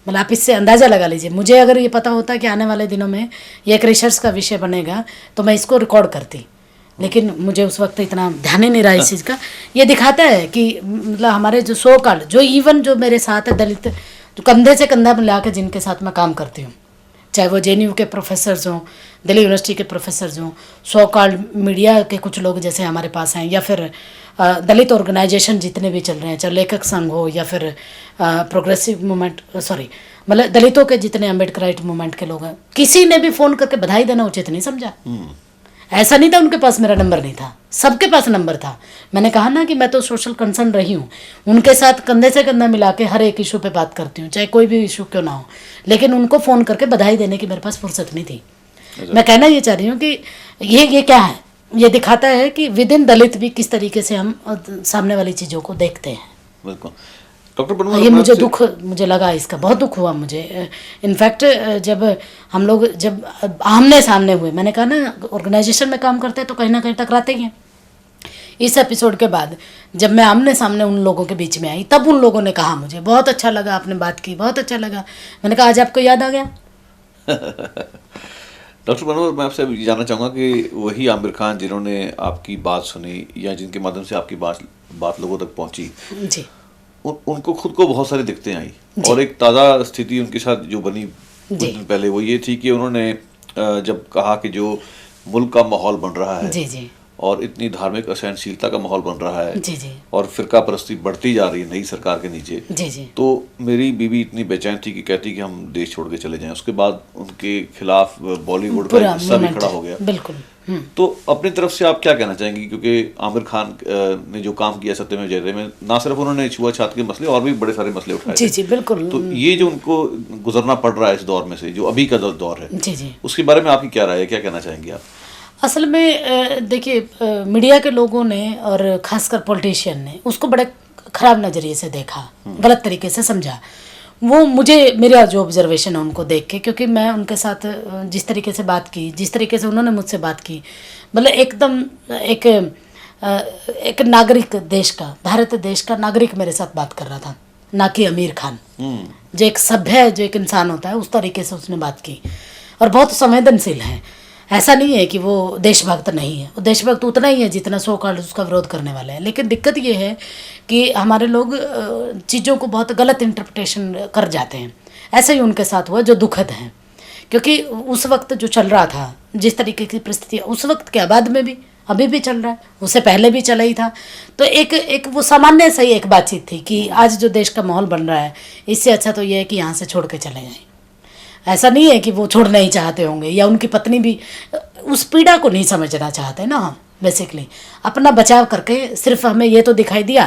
मतलब आप इससे अंदाज़ा लगा लीजिए। मुझे अगर ये पता होता कि आने वाले दिनों में ये एक रिसर्च का विषय बनेगा तो मैं इसको रिकॉर्ड करती, लेकिन मुझे उस वक्त इतना ध्यान ही नहीं रहा इस चीज़ का। ये दिखाता है कि मतलब हमारे जो सो कॉल्ड जो इवन जो मेरे साथ है दलित, जो कंधे से कंधा मिला के जिनके साथ मैं काम करती हूँ, चाहे वो JNU के प्रोफेसर्स हों, दिल्ली यूनिवर्सिटी के प्रोफेसर्स हों, सो कॉल्ड मीडिया के कुछ लोग जैसे हमारे पास हैं, या फिर दलित ऑर्गेनाइजेशन जितने भी चल रहे हैं, चाहे लेखक संघ हो या फिर प्रोग्रेसिव मूवमेंट, सॉरी मतलब दलितों के जितने अम्बेडकराइट मूवमेंट के लोग हैं, किसी ने भी फ़ोन करके बधाई देना उचित नहीं समझा। ऐसा नहीं था उनके पास मेरा नंबर नहीं था, सबके पास नंबर था। मैंने कहा ना कि मैं तो सोशल कंसर्न रही हूँ, उनके साथ कंधे से कंधा मिला के हर एक इशू पे बात करती हूँ, चाहे कोई भी इशू क्यों ना हो। लेकिन उनको फ़ोन करके बधाई देने की मेरे पास फुर्सत नहीं थी। मैं कहना ये चाह रही हूँ कि ये क्या है, ये दिखाता है कि विद इन दलित भी किस तरीके से हम सामने वाली चीज़ों को देखते हैं। बिल्कुल डॉक्टर बनवर, ये मुझे लगा, इसका बहुत दुख हुआ मुझे। इनफैक्ट जब हम लोग जब आमने सामने हुए, मैंने कहा ना ऑर्गेनाइजेशन में काम करते हैं तो कहीं ना कहीं टकराते ही हैं। इस एपिसोड के बाद जब मैं आमने सामने उन लोगों के बीच में आई, तब उन लोगों ने कहा मुझे बहुत अच्छा लगा आपने बात की, बहुत अच्छा लगा। मैंने कहा आज आपको याद आ गया। डॉक्टर बनवर, मैं आपसे जानना चाहूँगा कि वही आमिर खान जिन्होंने आपकी बात सुनी या जिनके माध्यम से आपकी बात लोगों तक पहुँची जी, उनको खुद को बहुत सारी दिक्कतें आई, और एक ताज़ा स्थिति उनके साथ जो बनी कुछ दिन पहले वो ये थी कि उन्होंने जब कहा कि जो मुल्क का माहौल बन रहा है जी जी, और इतनी धार्मिक असहनशीलता का माहौल बन रहा है जी जी और फिरका परस्ती बढ़ती जा रही है नई सरकार के नीचे, जी जी तो मेरी बीवी इतनी बेचैन थी कि कहती कि हम देश छोड़ के चले जाएं। उसके बाद उनके खिलाफ बॉलीवुड का पूरा हिस्सा भी movement, खड़ा हो गया। बिल्कुल। तो अपनी तरफ से आप क्या कहना चाहेंगी, क्योंकि आमिर खान ने जो काम किया सत्यमेव जयते में, ना सिर्फ उन्होंने छुआछूत के मसले और भी बड़े सारे मसले उठाए जी थे। जी बिल्कुल। तो ये जो उनको गुजरना पड़ रहा है इस दौर में से, जो अभी का दौर है, जी जी उसके बारे में आपकी क्या राय है, क्या कहना चाहेंगी आप? असल में देखिए, मीडिया के लोगों ने और खासकर पॉलिटिशियन ने उसको बड़े ख़राब नज़रिए से देखा, गलत तरीके से समझा। वो मुझे, मेरा जो ऑब्जर्वेशन है उनको देख के, क्योंकि मैं उनके साथ जिस तरीके से बात की, जिस तरीके से उन्होंने मुझसे बात की, मतलब एकदम एक नागरिक देश का, भारत देश का नागरिक मेरे साथ बात कर रहा था, ना कि आमिर खान जो एक सभ्य, जो एक इंसान होता है, उस तरीके से उसने बात की। और बहुत संवेदनशील है। ऐसा नहीं है कि वो देशभक्त नहीं है, वो देशभक्त उतना ही है जितना सो कॉल्ड उसका विरोध करने वाले हैं। लेकिन दिक्कत ये है कि हमारे लोग चीज़ों को बहुत गलत इंटरप्रिटेशन कर जाते हैं। ऐसा ही उनके साथ हुआ, जो दुखद है, क्योंकि उस वक्त जो चल रहा था, जिस तरीके की परिस्थिति उस वक्त के बाद में भी, अभी भी चल रहा है, उससे पहले भी चला ही था। तो एक वो सामान्य सही एक बातचीत थी कि आज जो देश का माहौल बन रहा है, इससे अच्छा तो ये है कि यहाँ से छोड़ के चले जाएं। ऐसा नहीं है कि वो छोड़ना ही चाहते होंगे, या उनकी पत्नी भी उस पीड़ा को नहीं समझना चाहते ना। हम बेसिकली अपना बचाव करके, सिर्फ हमें ये तो दिखाई दिया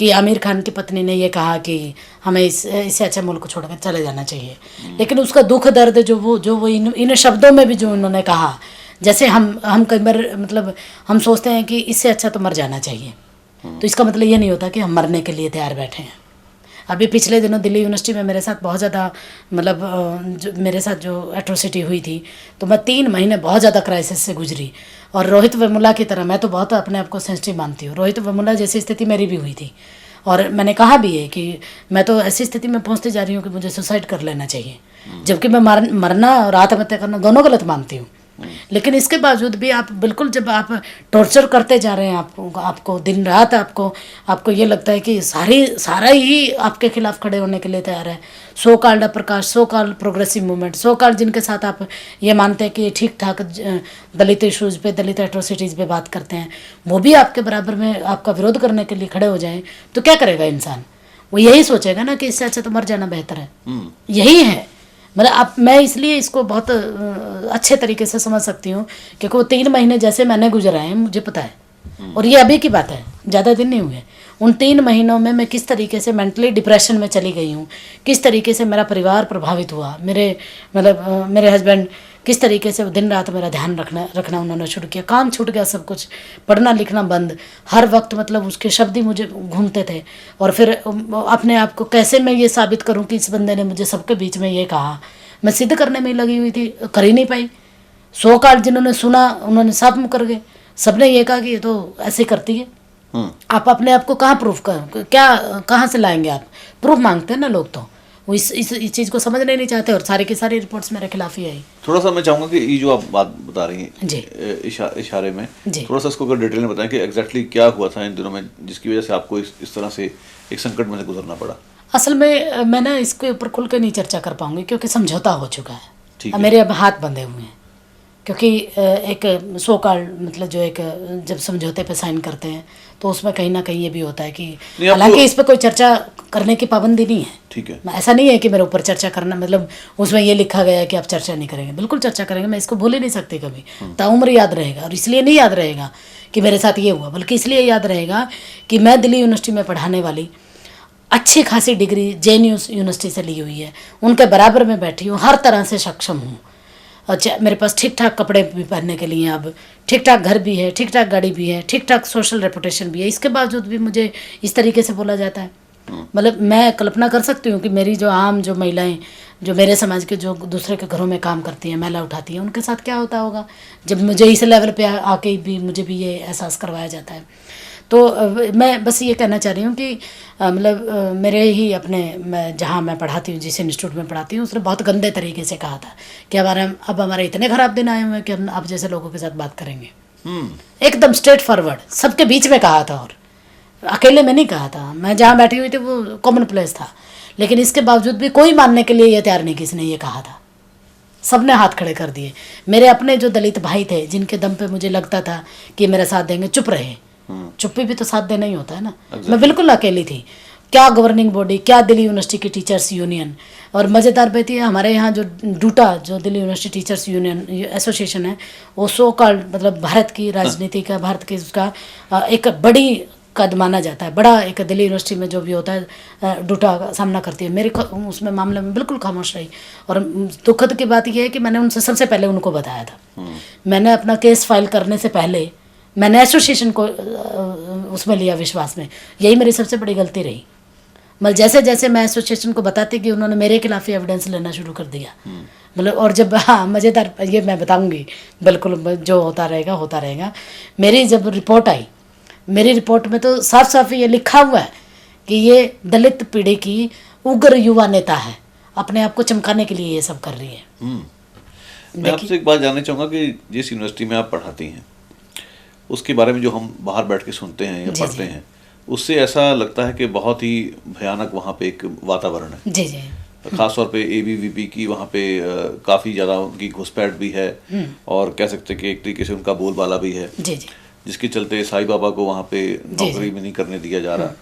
कि आमिर खान की पत्नी ने ये कहा कि हमें इससे अच्छा मुल्क को छोड़कर चले जाना चाहिए, लेकिन उसका दुख दर्द जो वो इन शब्दों में भी जो उन्होंने कहा, जैसे हम कई बार मतलब हम सोचते हैं कि इससे अच्छा तो मर जाना चाहिए, तो इसका मतलब ये नहीं होता कि हम मरने के लिए तैयार बैठे हैं। अभी पिछले दिनों दिल्ली यूनिवर्सिटी में मेरे साथ बहुत ज़्यादा मतलब मेरे साथ जो एट्रोसिटी हुई थी, तो मैं 3 महीने बहुत ज़्यादा क्राइसिस से गुजरी। और रोहित वेमुला की तरह, मैं तो बहुत अपने आप को सेंसिटिव मानती हूँ, रोहित वेमुला जैसी स्थिति मेरी भी हुई थी। और मैंने कहा भी है कि मैं तो ऐसी स्थिति में पहुँचती जा रही हूँ कि मुझे सुसाइड कर लेना चाहिए, जबकि मैं मरना और आत्महत्या करना दोनों गलत मानती हूँ। लेकिन इसके बावजूद भी आप बिल्कुल, जब आप टॉर्चर करते जा रहे हैं, आपको दिन रात आपको ये लगता है कि सारा ही आपके खिलाफ खड़े होने के लिए तैयार है। So called Prakash, so called progressive movement, so called जिनके साथ आप ये मानते हैं कि ठीक ठाक दलित इशूज़ पे, दलित एट्रोसिटीज़ पे बात करते हैं, वो भी आपके बराबर में आपका विरोध करने के लिए खड़े हो जाएं, तो क्या करेगा इंसान? वो यही सोचेगा ना कि इससे अच्छा तो मर जाना बेहतर है। यही है, मतलब मैं इसलिए इसको बहुत अच्छे तरीके से समझ सकती हूँ, क्योंकि वो 3 महीने जैसे मैंने गुजराए हैं, मुझे पता है। और ये अभी की बात है, ज़्यादा दिन नहीं हुए। उन 3 महीनों में मैं किस तरीके से मेंटली डिप्रेशन में चली गई हूँ, किस तरीके से मेरा परिवार प्रभावित हुआ, मेरे हस्बैंड किस तरीके से दिन रात मेरा ध्यान रखना उन्होंने शुरू किया, काम छूट गया सब कुछ, पढ़ना लिखना बंद, हर वक्त मतलब उसके शब्द ही मुझे घूमते थे। और फिर अपने आप को कैसे मैं ये साबित करूं कि इस बंदे ने मुझे सबके बीच में ये कहा, मैं सिद्ध करने में ही लगी हुई थी, कर ही नहीं पाई। 100 काल जिन्होंने सुना उन्होंने साफ मुकर गए, सबने ये कहा कि ये तो ऐसे करती है। आप अपने आप को कहाँ प्रूफ कहाँ से लाएंगे? आप प्रूफ मांगते हैं ना लोग, तो वो इस चीज़ को समझने नहीं चाहते, और सारी की सारी रिपोर्ट्स मेरे खिलाफ ही आई। थोड़ा सा मैं चाहूँगा कि ये जो आप बात बता रही हैं जी इशारे में, जी थोड़ा सा इसको अगर डिटेल में बताएं कि एग्जैक्टली क्या हुआ था इन दिनों में, जिसकी वजह से आपको इस तरह से एक संकट में से गुजरना पड़ा। असल में मैं ना इसके ऊपर खुल के नहीं चर्चा कर पाऊंगी, क्योंकि समझौता हो चुका है। ठीक है। मेरे अब हाथ बंधे हुए हैं, क्योंकि एक सो कॉल्ड मतलब जो एक जब समझौते पे साइन करते हैं, तो उसमें कहीं ना कहीं ये भी होता है कि हालांकि इस पर कोई चर्चा करने की पाबंदी नहीं है। ठीक है। ऐसा नहीं है कि मेरे ऊपर चर्चा करना मतलब उसमें ये लिखा गया है कि आप चर्चा नहीं करेंगे, बिल्कुल चर्चा करेंगे। मैं इसको भूल ही नहीं सकती कभी, ताउम्र याद रहेगा। और इसलिए नहीं याद रहेगा कि मेरे साथ ये हुआ, बल्कि इसलिए याद रहेगा कि मैं दिल्ली यूनिवर्सिटी में पढ़ाने वाली, अच्छी खासी डिग्री JNU यूनिवर्सिटी से ली हुई है, उनके बराबर में बैठी हूँ, हर तरह से सक्षम हूँ। अच्छा, मेरे पास ठीक ठाक कपड़े भी पहनने के लिए, अब ठीक ठाक घर भी है, ठीक ठाक गाड़ी भी है, ठीक ठाक सोशल रेपुटेशन भी है। इसके बावजूद भी मुझे इस तरीके से बोला जाता है। मतलब मैं कल्पना कर सकती हूँ कि मेरी जो महिलाएं, जो मेरे समाज के जो दूसरे के घरों में काम करती हैं, महिला उठाती हैं, उनके साथ क्या होता होगा जब मुझे इस लेवल पे आके भी मुझे भी ये एहसास करवाया जाता है। तो मैं बस ये कहना चाह रही हूँ कि मतलब मेरे ही मैं जहाँ मैं पढ़ाती हूँ, जिस इंस्टीट्यूट में पढ़ाती हूँ, उसने बहुत गंदे तरीके से कहा था कि अब हमारे इतने ख़राब दिन आए हुए हैं कि हम आप जैसे लोगों के साथ बात करेंगे। एकदम स्ट्रेट फॉरवर्ड, सबके बीच में कहा था, और अकेले में नहीं कहा था। मैं जहाँ बैठी हुई थी वो कॉमन प्लेस था, लेकिन इसके बावजूद भी कोई मानने के लिए ये तैयार नहीं, किसी ने ये कहा था। सबने हाथ खड़े कर दिए। मेरे अपने जो दलित भाई थे जिनके दम पे मुझे लगता था कि मेरा साथ देंगे, चुप रहे। चुप्पी भी तो साथ देना ही होता है ना। मैं बिल्कुल अकेली थी। क्या गवर्निंग बॉडी, क्या दिल्ली यूनिवर्सिटी की टीचर्स यूनियन। और मज़ेदार बात ये, हमारे यहाँ जो डूटा, जो Delhi university teachers union association है, वो सो कॉल्ड मतलब भारत की राजनीति का, भारत के उसका एक बड़ी कद माना जाता है। बड़ा एक दिल्ली यूनिवर्सिटी में जो भी होता है डूटा का सामना करती है। मेरे उसमें मामले में बिल्कुल खामोश रही। और दुखद की बात यह है कि मैंने उनसे सबसे पहले उनको बताया था। मैंने अपना केस फाइल करने से पहले मैंने एसोसिएशन को उसमें लिया विश्वास में। यही मेरी सबसे बड़ी गलती रही। मतलब जैसे जैसे मैं एसोसिएशन को बताती कि उन्होंने मेरे खिलाफ ही एविडेंस लेना शुरू कर दिया। मतलब और जब, हाँ मज़ेदार ये मैं बताऊंगी, बिल्कुल जो होता रहेगा। मेरी जब रिपोर्ट आई, मेरी रिपोर्ट में तो साफ साफ ये लिखा हुआ है कि ये दलित पीढ़ी की उग्र युवा नेता है, अपने आप को चमकाने के लिए ये सब कर रही है। मैं आपसे एक बात जानना चाहूँगा कि जिस यूनिवर्सिटी में आप पढ़ाती हैं उसके बारे में जो हम बाहर बैठ के सुनते हैं या पढ़ते हैं, उससे ऐसा लगता है कि बहुत ही भयानक वहाँ पे एक वातावरण है। जी जी। खासतौर पे ABVP की वहाँ पे काफ़ी ज़्यादा उनकी घुसपैठ भी है और कह सकते हैं कि एक तरीके से उनका बोलबाला भी है, जी जी, जिसके चलते साई बाबा को वहाँ पे नौकरी में नहीं करने दिया जा रहा।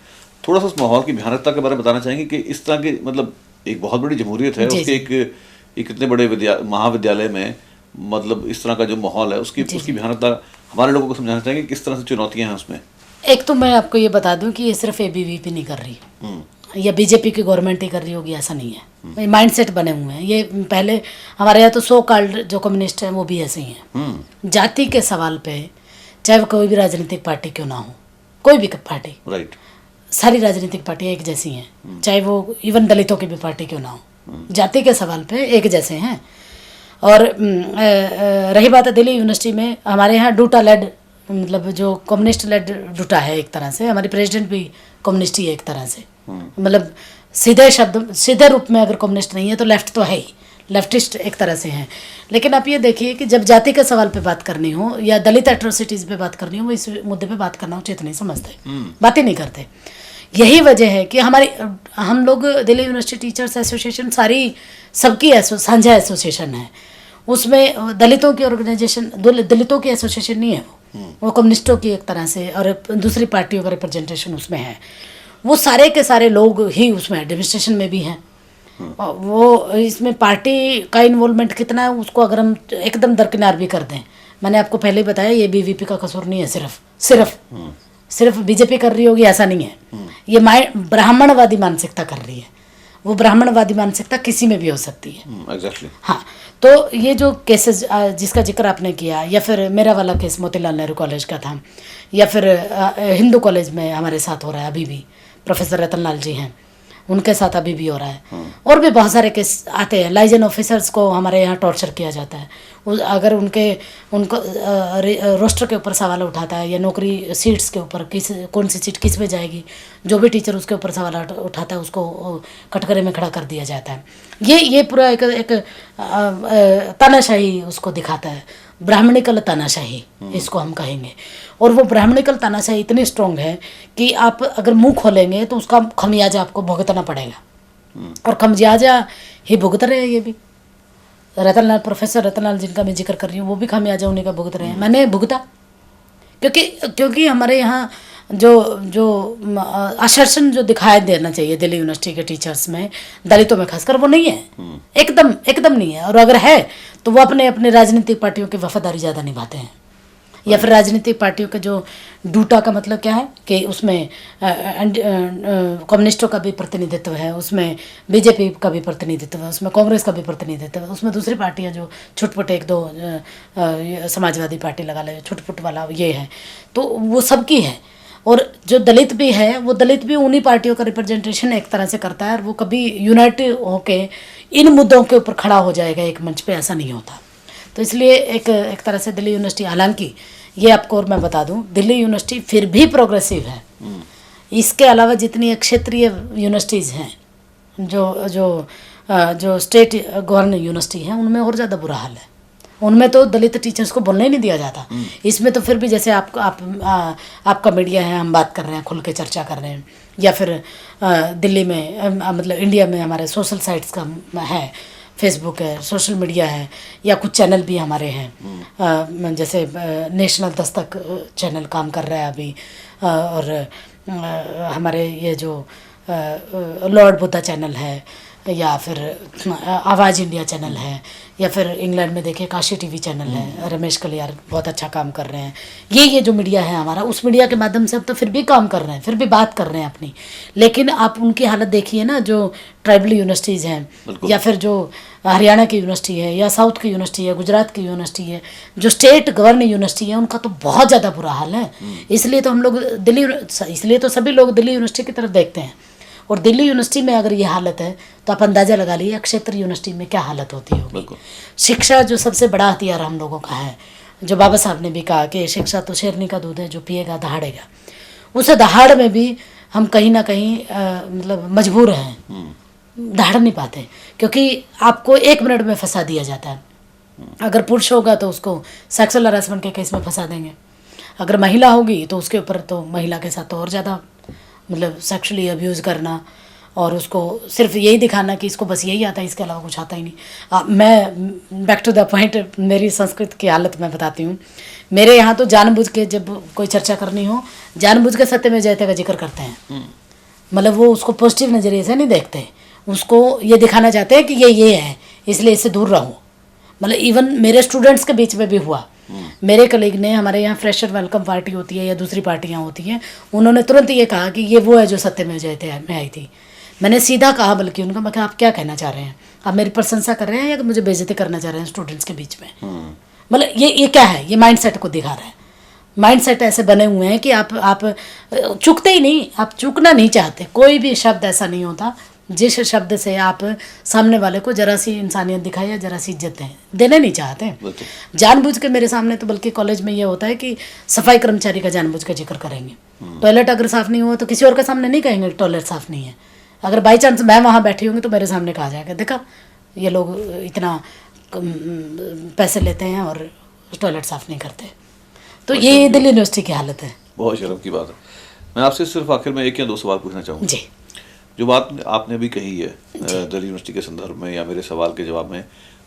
थोड़ा सा उस माहौल की भयानकता के बारे में बताना चाहेंगे कि इस तरह के, मतलब एक बहुत बड़ी जमहूरियत है, उसके एक इतने बड़े महाविद्यालय में मतलब इस तरह का जो माहौल है उसकी भयानकता हमारे लोगों को समझाना चाहेंगे, किस तरह से चुनौतियाँ हैं उसमें। एक तो मैं आपको ये बता दूं कि ये सिर्फ ABVP नहीं कर रही या बीजेपी की गवर्नमेंट ही कर रही होगी, ऐसा नहीं है। माइंडसेट बने हुए हैं ये। पहले हमारे यहाँ तो सो कॉल्ड जो कम्युनिस्ट हैं वो भी ऐसे ही हैं। जाति के सवाल पे चाहे वो कोई भी राजनीतिक पार्टी क्यों ना हो, कोई भी पार्टी, राइट, सारी राजनीतिक पार्टियाँ एक जैसी हैं, चाहे वो इवन दलितों की भी पार्टी क्यों ना हो, जाति के सवाल पे एक जैसे हैं। और रही बात है दिल्ली यूनिवर्सिटी में, हमारे यहाँ डूटा लेड, मतलब जो कम्युनिस्ट लेड डूटा है एक तरह से, हमारी प्रेसिडेंट भी कम्युनिस्ट ही है एक तरह से। मतलब सीधे रूप में अगर कम्युनिस्ट नहीं है तो लेफ्ट तो है ही, लेफ्टिस्ट एक तरह से हैं। लेकिन आप ये देखिए कि जब जाति के सवाल पे बात करनी हो या दलित एट्रोसिटीज़ पे बात करनी हो, वो इस मुद्दे पे बात करना उचित नहीं समझते, बात ही नहीं करते। यही वजह है कि हम लोग दिल्ली यूनिवर्सिटी टीचर्स एसोसिएशन सारी सबकी साझा एसोसिएशन है। उसमें दलितों की ऑर्गेनाइजेशन, दलितों की एसोसिएशन नहीं है, वो कम्युनिस्टों की एक तरह से और दूसरी पार्टियों का रिप्रेजेंटेशन उसमें है। वो सारे के सारे लोग ही उसमें एडमिनिस्ट्रेशन में भी हैं। वो इसमें पार्टी का इन्वॉल्वमेंट कितना है उसको अगर हम एकदम दरकिनार भी कर दें, मैंने आपको पहले ही बताया ये ABVP का कसूर नहीं है, सिर्फ बीजेपी कर रही होगी ऐसा नहीं है। ये ब्राह्मणवादी मानसिकता कर रही है। वो ब्राह्मणवादी मानसिकता किसी में भी हो सकती है। एग्जैक्टली। हाँ, तो ये जो केसेस जिसका जिक्र आपने किया, या फिर मेरा वाला केस मोतीलाल नेहरू कॉलेज का था, या फिर हिंदू कॉलेज में हमारे साथ हो रहा है अभी भी, प्रोफेसर रतनलाल जी हैं उनके साथ अभी भी हो रहा है। और भी बहुत सारे केस आते हैं। लाइजन ऑफिसर्स को हमारे यहाँ टॉर्चर किया जाता है। अगर उनको रोस्टर के ऊपर सवाल उठाता है या नौकरी सीट्स के ऊपर कौन सी सीट किस में जाएगी, जो भी टीचर उसके ऊपर सवाल उठाता है उसको कटघरे में खड़ा कर दिया जाता है। ये पूरा एक तानाशाही उसको दिखाता है, ब्राह्मणिकल तानाशाही इसको हम कहेंगे। और वो ब्राह्मणिकल तानाशाही इतनी स्ट्रॉन्ग है कि आप अगर मुंह खोलेंगे तो उसका खमियाजा आपको भुगतना पड़ेगा, और खमियाजा ही भुगत रहे हैं ये भी। प्रोफेसर रतनलाल जिनका मैं जिक्र कर रही हूँ वो भी खामियाजा उन्हीं का भुगत रहे हैं, मैंने भुगता। क्योंकि हमारे यहाँ जो आश्वासन जो दिखाई देना चाहिए दिल्ली यूनिवर्सिटी के टीचर्स में, दलितों में खासकर, वो नहीं है, एकदम नहीं है। और अगर है तो वो अपने राजनीतिक पार्टियों की वफादारी ज़्यादा निभाते हैं, या फिर राजनीतिक पार्टियों के जो डूटा का मतलब क्या है कि उसमें कम्युनिस्टों का भी प्रतिनिधित्व है, उसमें बीजेपी का भी प्रतिनिधित्व है, उसमें कांग्रेस का भी प्रतिनिधित्व है, उसमें दूसरी पार्टियां जो छुटपुट एक दो समाजवादी पार्टी लगा ले, छुटपुट वाला ये है, तो वो सबकी है। और जो दलित भी है वो दलित भी उन्हीं पार्टियों का रिप्रेजेंटेशन एक तरह से करता है, और वो कभी यूनाइटेड होके इन मुद्दों के ऊपर खड़ा हो जाएगा एक मंच पे, ऐसा नहीं होता। तो इसलिए एक तरह से दिल्ली यूनिवर्सिटी, हालांकि ये आपको और मैं बता दूं, दिल्ली यूनिवर्सिटी फिर भी प्रोग्रेसिव है। इसके अलावा जितनी क्षेत्रीय यूनिवर्सिटीज़ हैं, जो स्टेट गवर्न यूनिवर्सिटी हैं, उनमें और ज़्यादा बुरा हाल है। उनमें तो दलित टीचर्स को बोलना ही नहीं दिया जाता। इसमें तो फिर भी जैसे आपका मीडिया है, हम बात कर रहे हैं, खुल के चर्चा कर रहे हैं, या फिर दिल्ली में मतलब इंडिया में हमारे सोशल साइट्स का है, फेसबुक है, सोशल मीडिया है, या कुछ चैनल भी हमारे हैं, जैसे नेशनल दस्तक चैनल काम कर रहा है अभी, और हमारे ये जो लॉर्ड बुद्धा चैनल है, या फिर आवाज़ इंडिया चैनल है, या फिर इंग्लैंड में देखिए काशी टीवी चैनल है, रमेश कलियार बहुत अच्छा काम कर रहे हैं। ये जो मीडिया है हमारा, उस मीडिया के माध्यम से अब तो फिर भी काम कर रहे हैं, फिर भी बात कर रहे हैं अपनी। लेकिन आप उनकी हालत देखिए ना, जो ट्राइबल यूनिवर्सिटीज़ हैं, या फिर जो हरियाणा की यूनिवर्सिटी है, या साउथ की यूनिवर्सिटी है, गुजरात की यूनिवर्सिटी है, जो स्टेट गवर्न यूनिवर्सिटी है, उनका तो बहुत ज़्यादा बुरा हाल है। इसलिए तो हम लोग इसलिए तो सभी लोग दिल्ली यूनिवर्सिटी की तरफ देखते हैं। और दिल्ली यूनिवर्सिटी में अगर ये हालत है तो आप अंदाज़ा लगा लीजिए क्षेत्रीय यूनिवर्सिटी में क्या हालत होती होगी। शिक्षा जो सबसे बड़ा हथियार हम लोगों का है, जो बाबा साहब ने भी कहा कि शिक्षा तो शेरनी का दूध है, जो पिएगा दहाड़ेगा। उस दहाड़ में भी हम कहीं ना कहीं मतलब मजबूर हैं, दहाड़ नहीं पाते, क्योंकि आपको 1 मिनट में फंसा दिया जाता है। अगर पुरुष होगा तो उसको सेक्सुअल हरासमेंट के केस में फंसा देंगे, अगर महिला होगी तो उसके ऊपर तो महिला के साथ तो और ज़्यादा मतलब सेक्सुअली अब्यूज़ करना, और उसको सिर्फ यही दिखाना कि इसको बस यही आता है, इसके अलावा कुछ आता ही नहीं। मैं बैक टू द पॉइंट, मेरी संस्कृत की हालत मैं बताती हूँ। मेरे यहाँ तो जानबूझ के जब कोई चर्चा करनी हो, जानबूझ के सत्यमेव जयते का जिक्र करते हैं। मतलब वो उसको पॉजिटिव नज़रिए से नहीं देखते, उसको ये दिखाना चाहते हैं कि ये है, इसलिए इससे दूर रहो। मतलब इवन मेरे स्टूडेंट्स के बीच में भी हुआ। मेरे कलीग ने, हमारे यहाँ फ्रेशर वेलकम पार्टी होती है या दूसरी पार्टियाँ होती हैं, उन्होंने तुरंत ये कहा कि ये वो है जो सत्यमेव जयते में आई थी। मैंने सीधा कहा, बल्कि उनका, मैं कहा आप क्या कहना चाह रहे हैं, आप मेरी प्रशंसा कर रहे हैं या मुझे बेइज्जती करना चाह रहे हैं स्टूडेंट्स के बीच में। मतलब ये क्या है, ये माइंडसेट को दिखा रहा है। माइंडसेट ऐसे बने हुए हैं कि आप चूकते ही नहीं, आप चूकना नहीं चाहते। कोई भी शब्द ऐसा नहीं होता जिस शब्द से आप सामने वाले को जरा सी इंसानियत दिखाए या जरा सी इज्जत देना नहीं चाहते। जानबूझ के मेरे सामने तो, बल्कि कॉलेज में ये होता है कि सफाई कर्मचारी का जानबूझ के जिक्र करेंगे। टॉयलेट अगर साफ़ नहीं हुआ तो किसी और के सामने नहीं कहेंगे टॉयलेट साफ़ नहीं है। अगर बाई चांस मैं वहाँ बैठी होंगी तो मेरे सामने कहा जाएगा, देखा ये लोग इतना पैसे लेते हैं और टॉयलेट साफ़ नहीं करते। तो ये दिल्ली यूनिवर्सिटी की हालत है। बहुत शर्म की बात है। मैं आपसे सिर्फ आखिर में 1 या 2 सवाल पूछना चाहूँगा। जी, जो बात आपने अभी कही है दिल्ली यूनिवर्सिटी के संदर्भ में या मेरे सवाल के जवाब में,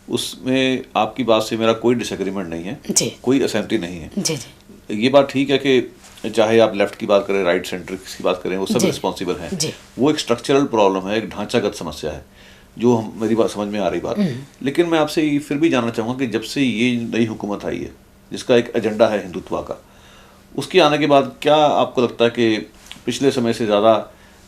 उसमें आपकी बात से मेरा कोई डिसएग्रीमेंट नहीं है, जी, कोई असहमति नहीं है। जी, जी, ये बात ठीक है कि चाहे आप लेफ्ट की बात करें, राइट सेंटर की बात करें, वो सब रिस्पॉन्सिबल हैं। वो एक स्ट्रक्चरल प्रॉब्लम है, एक ढांचागत समस्या है, जो मेरी बात समझ में आ रही बात। लेकिन मैं आपसे फिर भी जानना चाहूँगा कि जब से ये नई हुकूमत आई है, जिसका एक एजेंडा है हिंदुत्व का, उसके आने के बाद क्या आपको लगता है कि पिछले समय से ज़्यादा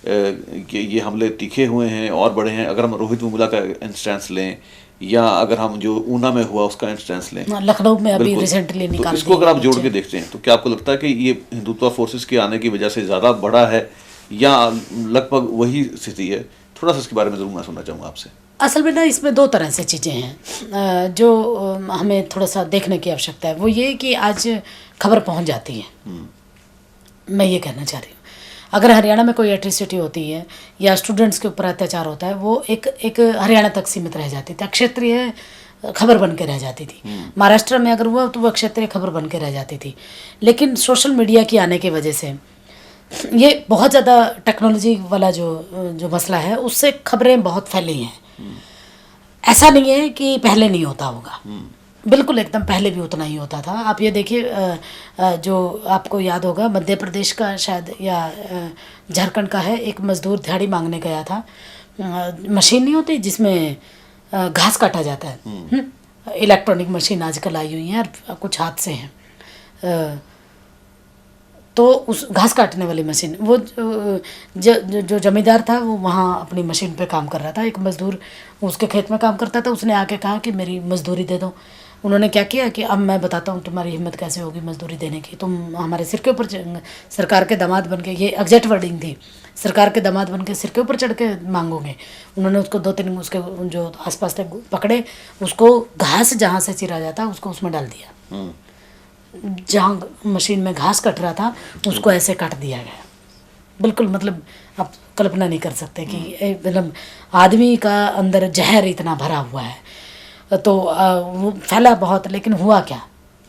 ये हमले तीखे हुए हैं और बड़े हैं? अगर हम रोहित वेमुला का इंस्टेंस लें, या अगर हम जो ऊना में हुआ उसका इंस्टेंस लें, लखनऊ में अभी रिसेंटली तो निकाल, इसको अगर आप जोड़ के देखते हैं तो क्या आपको लगता है कि ये हिंदुत्व फोर्सेस के आने की वजह से ज़्यादा बड़ा है, या लगभग वही स्थिति है? थोड़ा सा इसके बारे में ज़रूर मैं सुनना चाहूँगा आपसे। असल में ना इसमें 2 तरह से चीज़ें हैं जो हमें थोड़ा सा देखने की आवश्यकता है। वो ये कि आज खबर पहुंच जाती है। मैं ये कहना चाह रही हूँ, अगर हरियाणा में कोई एट्रिसिटी होती है या स्टूडेंट्स के ऊपर अत्याचार होता है, वो एक हरियाणा तक सीमित रह जाती थी, क्षेत्रीय खबर बन के रह जाती थी। महाराष्ट्र में अगर हुआ तो वह क्षेत्रीय खबर बन के रह जाती थी। लेकिन सोशल मीडिया की आने की वजह से, ये बहुत ज़्यादा टेक्नोलॉजी वाला जो मसला है, उससे खबरें बहुत फैली हैं। ऐसा नहीं है कि पहले नहीं होता होगा, बिल्कुल एकदम पहले भी उतना ही होता था। आप ये देखिए, जो आपको याद होगा मध्य प्रदेश का शायद या झारखंड का है, एक मजदूर दिहाड़ी मांगने गया था। मशीन नहीं होती जिसमें घास काटा जाता है, इलेक्ट्रॉनिक मशीन आजकल आई हुई हैं और कुछ हाथ से हैं, तो उस घास काटने वाली मशीन, वो जो जमींदार था वो वहाँ अपनी मशीन पे काम कर रहा था। एक मज़दूर उसके खेत में काम करता था, उसने आके कहा कि मेरी मजदूरी दे दो। उन्होंने क्या किया कि अब मैं बताता हूँ तुम्हारी हिम्मत कैसे होगी मजदूरी देने की, तुम हमारे सिर के ऊपर सरकार के दामाद बन के, ये एग्जैक्ट वर्डिंग थी, सरकार के दामाद बन के सिर के ऊपर चढ़ के मांगोगे। उन्होंने उसको 2-3 उसके जो आसपास थे पकड़े, उसको घास जहाँ से चिरा जाता उसको उसमें डाल दिया, जहाँ मशीन में घास कट रहा था उसको ऐसे काट दिया गया। बिल्कुल, मतलब आप कल्पना नहीं कर सकते कि मतलब आदमी का अंदर जहर इतना भरा हुआ है। तो वो फैला बहुत, लेकिन हुआ क्या?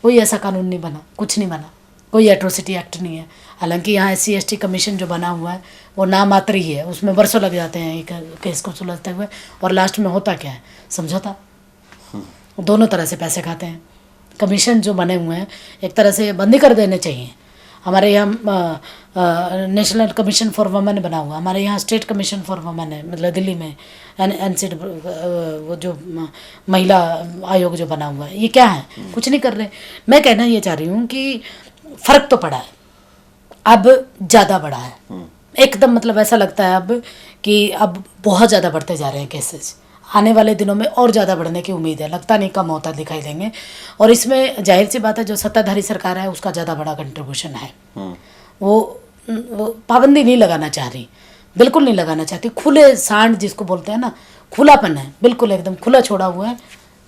कोई ऐसा कानून नहीं बना, कुछ नहीं बना, कोई एट्रोसिटी एक्ट नहीं है। हालांकि यहाँ SC/ST कमीशन जो बना हुआ है वो नाम मात्र ही है, उसमें वर्षों लग जाते हैं एक केस को सुलझते हुए, और लास्ट में होता क्या है, समझौता। दोनों तरह से पैसे खाते हैं। कमीशन जो बने हुए हैं एक तरह से बंद ही कर देने चाहिए। हमारे यहाँ नेशनल कमीशन फॉर वुमेन बना हुआ, हमारे यहाँ स्टेट कमीशन फॉर वुमेन है, मतलब दिल्ली में NCD वो जो महिला आयोग जो बना हुआ है, ये क्या है, कुछ नहीं कर रहे। मैं कहना ये चाह रही हूँ कि फ़र्क तो पड़ा है, अब ज़्यादा बढ़ा है एकदम, मतलब ऐसा लगता है अब कि अब बहुत ज़्यादा बढ़ते जा रहे हैं केसेस। आने वाले दिनों में और ज़्यादा बढ़ने की उम्मीद है, लगता नहीं कम होता दिखाई देंगे। और इसमें जाहिर सी बात है जो सत्ताधारी सरकार है उसका ज़्यादा बड़ा कंट्रीब्यूशन है। वो पाबंदी नहीं लगाना चाह रही, बिल्कुल नहीं लगाना चाहती। खुले सांड जिसको बोलते हैं ना, खुलापन है, बिल्कुल एकदम खुला छोड़ा हुआ है,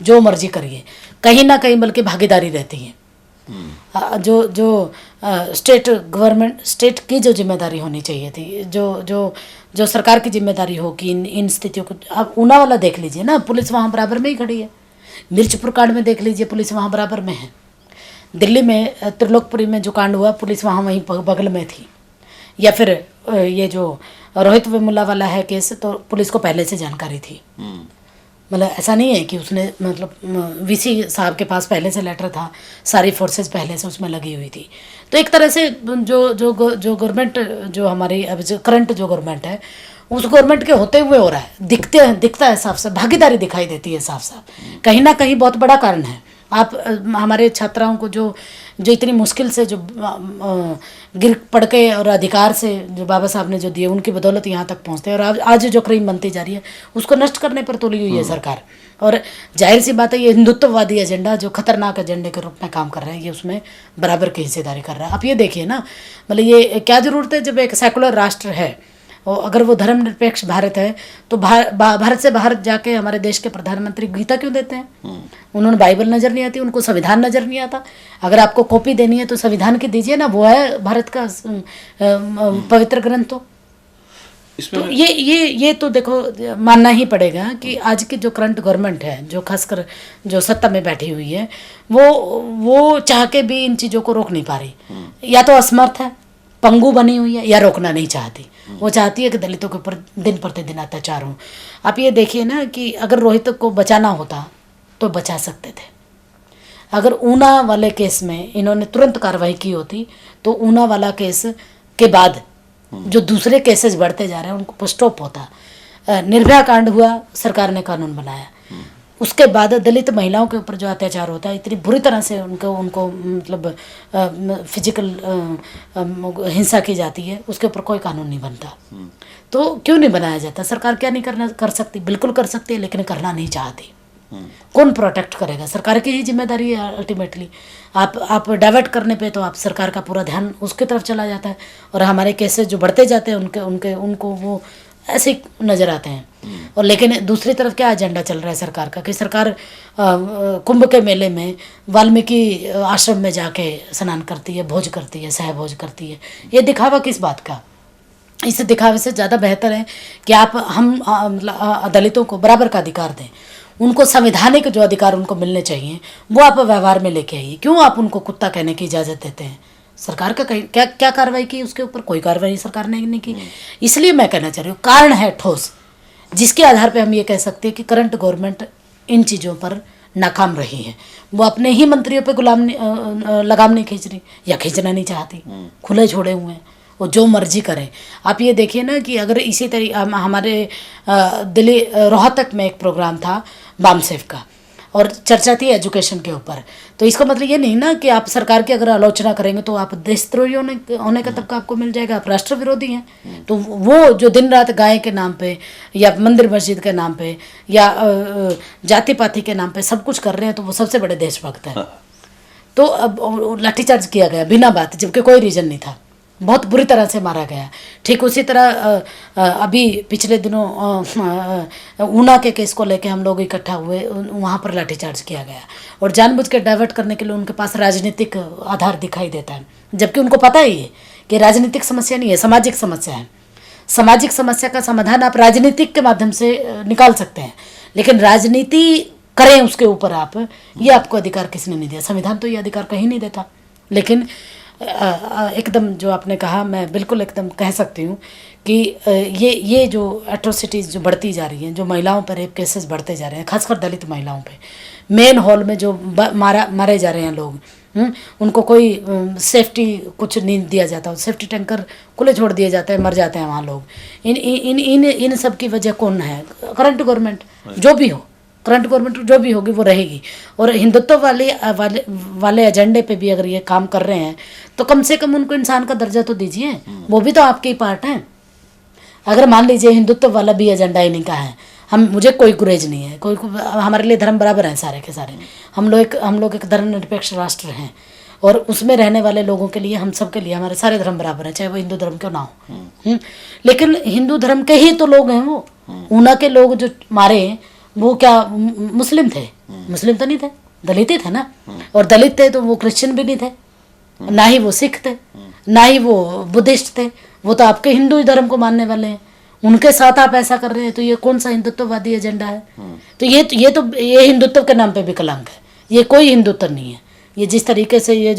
जो मर्जी करिए। कहीं ना कहीं बल्कि भागीदारी रहती है। जो स्टेट गवर्नमेंट, स्टेट की जो जिम्मेदारी होनी चाहिए थी, जो सरकार की जिम्मेदारी हो कि इन स्थितियों को, अब ऊना वाला देख लीजिए ना, पुलिस वहाँ बराबर में ही खड़ी है। मिर्चपुर कांड में देख लीजिए, पुलिस वहाँ बराबर में है। दिल्ली में त्रिलोकपुरी में जो कांड हुआ, पुलिस वहाँ वहीं बगल में थी। या फिर ये जो रोहित वेमुला वाला है केस, तो पुलिस को पहले से जानकारी थी। मतलब ऐसा नहीं है कि उसने, मतलब VC साहब के पास पहले से लेटर था, सारी फोर्सेस पहले से उसमें लगी हुई थी। तो एक तरह से जो गवर्नमेंट, जो हमारी अब जो करंट जो गवर्नमेंट है, उस गवर्नमेंट के होते हुए हो रहा है, दिखता है साफ साफ, भागीदारी दिखाई देती है साफ साफ। कहीं ना कहीं बहुत बड़ा कारण है। आप हमारे छात्राओं को जो इतनी मुश्किल से जो गिर पड़ के और अधिकार से जो बाबा साहब ने जो दिए, उनकी बदौलत यहाँ तक पहुँचते हैं। और आज जो क्राइम बनती जा रही है उसको नष्ट करने पर तुली हुई है सरकार। और जाहिर सी बात है ये हिंदुत्ववादी एजेंडा जो खतरनाक एजेंडे के रूप में काम कर रहे हैं, ये उसमें बराबर की हिस्सेदारी कर रहा है। आप ये देखिए ना, मतलब ये क्या ज़रूरत है, जब एक सेकुलर राष्ट्र है और अगर वो धर्मनिरपेक्ष भारत है, तो भारत से बाहर जाके हमारे देश के प्रधानमंत्री गीता क्यों देते हैं? उन्होंने बाइबल नज़र नहीं आती, उनको संविधान नज़र नहीं आता। अगर आपको कॉपी देनी है तो संविधान की दीजिए ना, वो है भारत का पवित्र ग्रंथ। तो ये तो देखो मानना ही पड़ेगा कि आज की जो करंट गवर्नमेंट है, जो खासकर जो सत्ता में बैठी हुई है, वो चाह के भी इन चीज़ों को रोक नहीं पा रही। या तो असमर्थ है, पंगु बनी हुई है, या रोकना नहीं चाहती। वो चाहती है कि दलितों के ऊपर दिन प्रतिदिन अत्याचार हो। आप ये देखिए ना कि अगर रोहित को बचाना होता तो बचा सकते थे। अगर ऊना वाले केस में इन्होंने तुरंत कार्रवाई की होती तो ऊना वाला केस के बाद जो दूसरे केसेस बढ़ते जा रहे हैं उनको स्टॉप होता। निर्भया कांड हुआ, सरकार ने कानून बनाया, उसके बाद दलित महिलाओं के ऊपर जो अत्याचार होता है, इतनी बुरी तरह से उनको मतलब फिजिकल हिंसा की जाती है, उसके ऊपर कोई कानून नहीं बनता। तो क्यों नहीं बनाया जाता? सरकार क्या नहीं कर सकती? बिल्कुल कर सकती है, लेकिन करना नहीं चाहती। कौन प्रोटेक्ट करेगा? सरकार की ही जिम्मेदारी है अल्टीमेटली। आप डाइवर्ट करने पे तो आप सरकार का पूरा ध्यान उसकी तरफ चला जाता है, और हमारे केसेस जो बढ़ते जाते हैं उनको वो ऐसे ही नज़र आते हैं। और लेकिन दूसरी तरफ क्या एजेंडा चल रहा है सरकार का, कि सरकार कुंभ के मेले में वाल्मीकि आश्रम में जाके स्नान करती है, भोज करती है, सहभोज करती है। ये दिखावा किस बात का? इस दिखावे से ज़्यादा बेहतर है कि हम दलितों को बराबर का अधिकार दें, उनको संवैधानिक जो अधिकार उनको मिलने चाहिए वो आप व्यवहार में लेके आइए। क्यों आप उनको कुत्ता कहने की इजाज़त देते हैं? सरकार का क्या कार्रवाई की उसके ऊपर? कोई कार्रवाई सरकार ने नहीं की। इसलिए मैं कहना चाह रही हूँ, कारण है ठोस, जिसके आधार पे हम ये कह सकते हैं कि करंट गवर्नमेंट इन चीज़ों पर नाकाम रही है। वो अपने ही मंत्रियों पे लगाम नहीं खींच रही, या खींचना नहीं चाहती, खुले छोड़े हुए हैं, वो जो मर्जी करें। आप ये देखिए ना कि अगर इसी तरीके हमारे दिल्ली रोहतक में एक प्रोग्राम था बामसेफ का, और चर्चा थी एजुकेशन के ऊपर, तो इसका मतलब ये नहीं ना कि आप सरकार की अगर आलोचना करेंगे तो आप देशद्रोही होने का तबका आपको मिल जाएगा, आप राष्ट्र विरोधी हैं। तो वो जो दिन रात गाय के नाम पे या मंदिर मस्जिद के नाम पे या जाति पाति के नाम पे सब कुछ कर रहे हैं, तो वो सबसे बड़े देशभक्त हैं। तो अब लाठीचार्ज किया गया बिना बात, जबकि कोई रीज़न नहीं था, बहुत बुरी तरह से मारा गया। ठीक उसी तरह अभी पिछले दिनों ऊना के केस को लेके हम लोग इकट्ठा हुए, वहाँ पर लाठीचार्ज किया गया, और जानबूझ के डाइवर्ट करने के लिए उनके पास राजनीतिक आधार दिखाई देता है, जबकि उनको पता ही है कि राजनीतिक समस्या नहीं है, सामाजिक समस्या है। सामाजिक समस्या का समाधान आप राजनीतिक के माध्यम से निकाल सकते हैं, लेकिन राजनीति करें उसके ऊपर आप, ये आपको अधिकार किसने नहीं दिया? संविधान तो ये अधिकार कहीं नहीं देता। लेकिन एकदम जो आपने कहा मैं बिल्कुल एकदम कह सकती हूँ कि ये जो एट्रोसिटीज़ जो बढ़ती जा रही हैं, जो महिलाओं पर रेप केसेस बढ़ते जा रहे हैं, खासकर दलित महिलाओं पे, मेन हॉल में जो मारे जा रहे हैं लोग, उनको कोई सेफ्टी कुछ नहीं दिया जाता, सेफ्टी टैंकर खुले छोड़ दिए जाते हैं, मर जाते हैं वहाँ लोग। इन इन इन इन सब की वजह कौन है? करंट गवर्नमेंट जो भी हो, करंट गवर्नमेंट जो भी होगी वो रहेगी। और हिंदुत्व वाले एजेंडे पे भी अगर ये काम कर रहे हैं तो कम से कम उनको इंसान का दर्जा तो दीजिए, वो भी तो आपके ही पार्ट हैं। अगर मान लीजिए हिंदुत्व वाला भी एजेंडा इन्हीं का है, मुझे कोई गुरेज नहीं है, हमारे लिए धर्म बराबर हैं सारे के सारे। हम लोग एक धर्मनिरपेक्ष राष्ट्र हैं और उसमें रहने वाले लोगों के लिए, हम सब के लिए हमारे सारे धर्म बराबर हैं, चाहे वो हिंदू धर्म क्यों ना हो। लेकिन हिंदू धर्म के ही तो लोग हैं वो। ऊना के लोग जो मारे वो क्या मुस्लिम थे? मुस्लिम तो नहीं थे, दलित ही थे ना। और दलित थे तो वो क्रिश्चियन भी नहीं थे, ना ही वो सिख थे, ना ही वो बुद्धिस्ट थे, वो तो आपके हिंदू धर्म को मानने वाले हैं। उनके साथ आप ऐसा कर रहे हैं तो ये कौन सा हिंदुत्ववादी एजेंडा है? तो ये हिंदुत्व के नाम पे भी कलंक है। ये कोई हिंदुत्व नहीं है। ये जिस तरीके से ये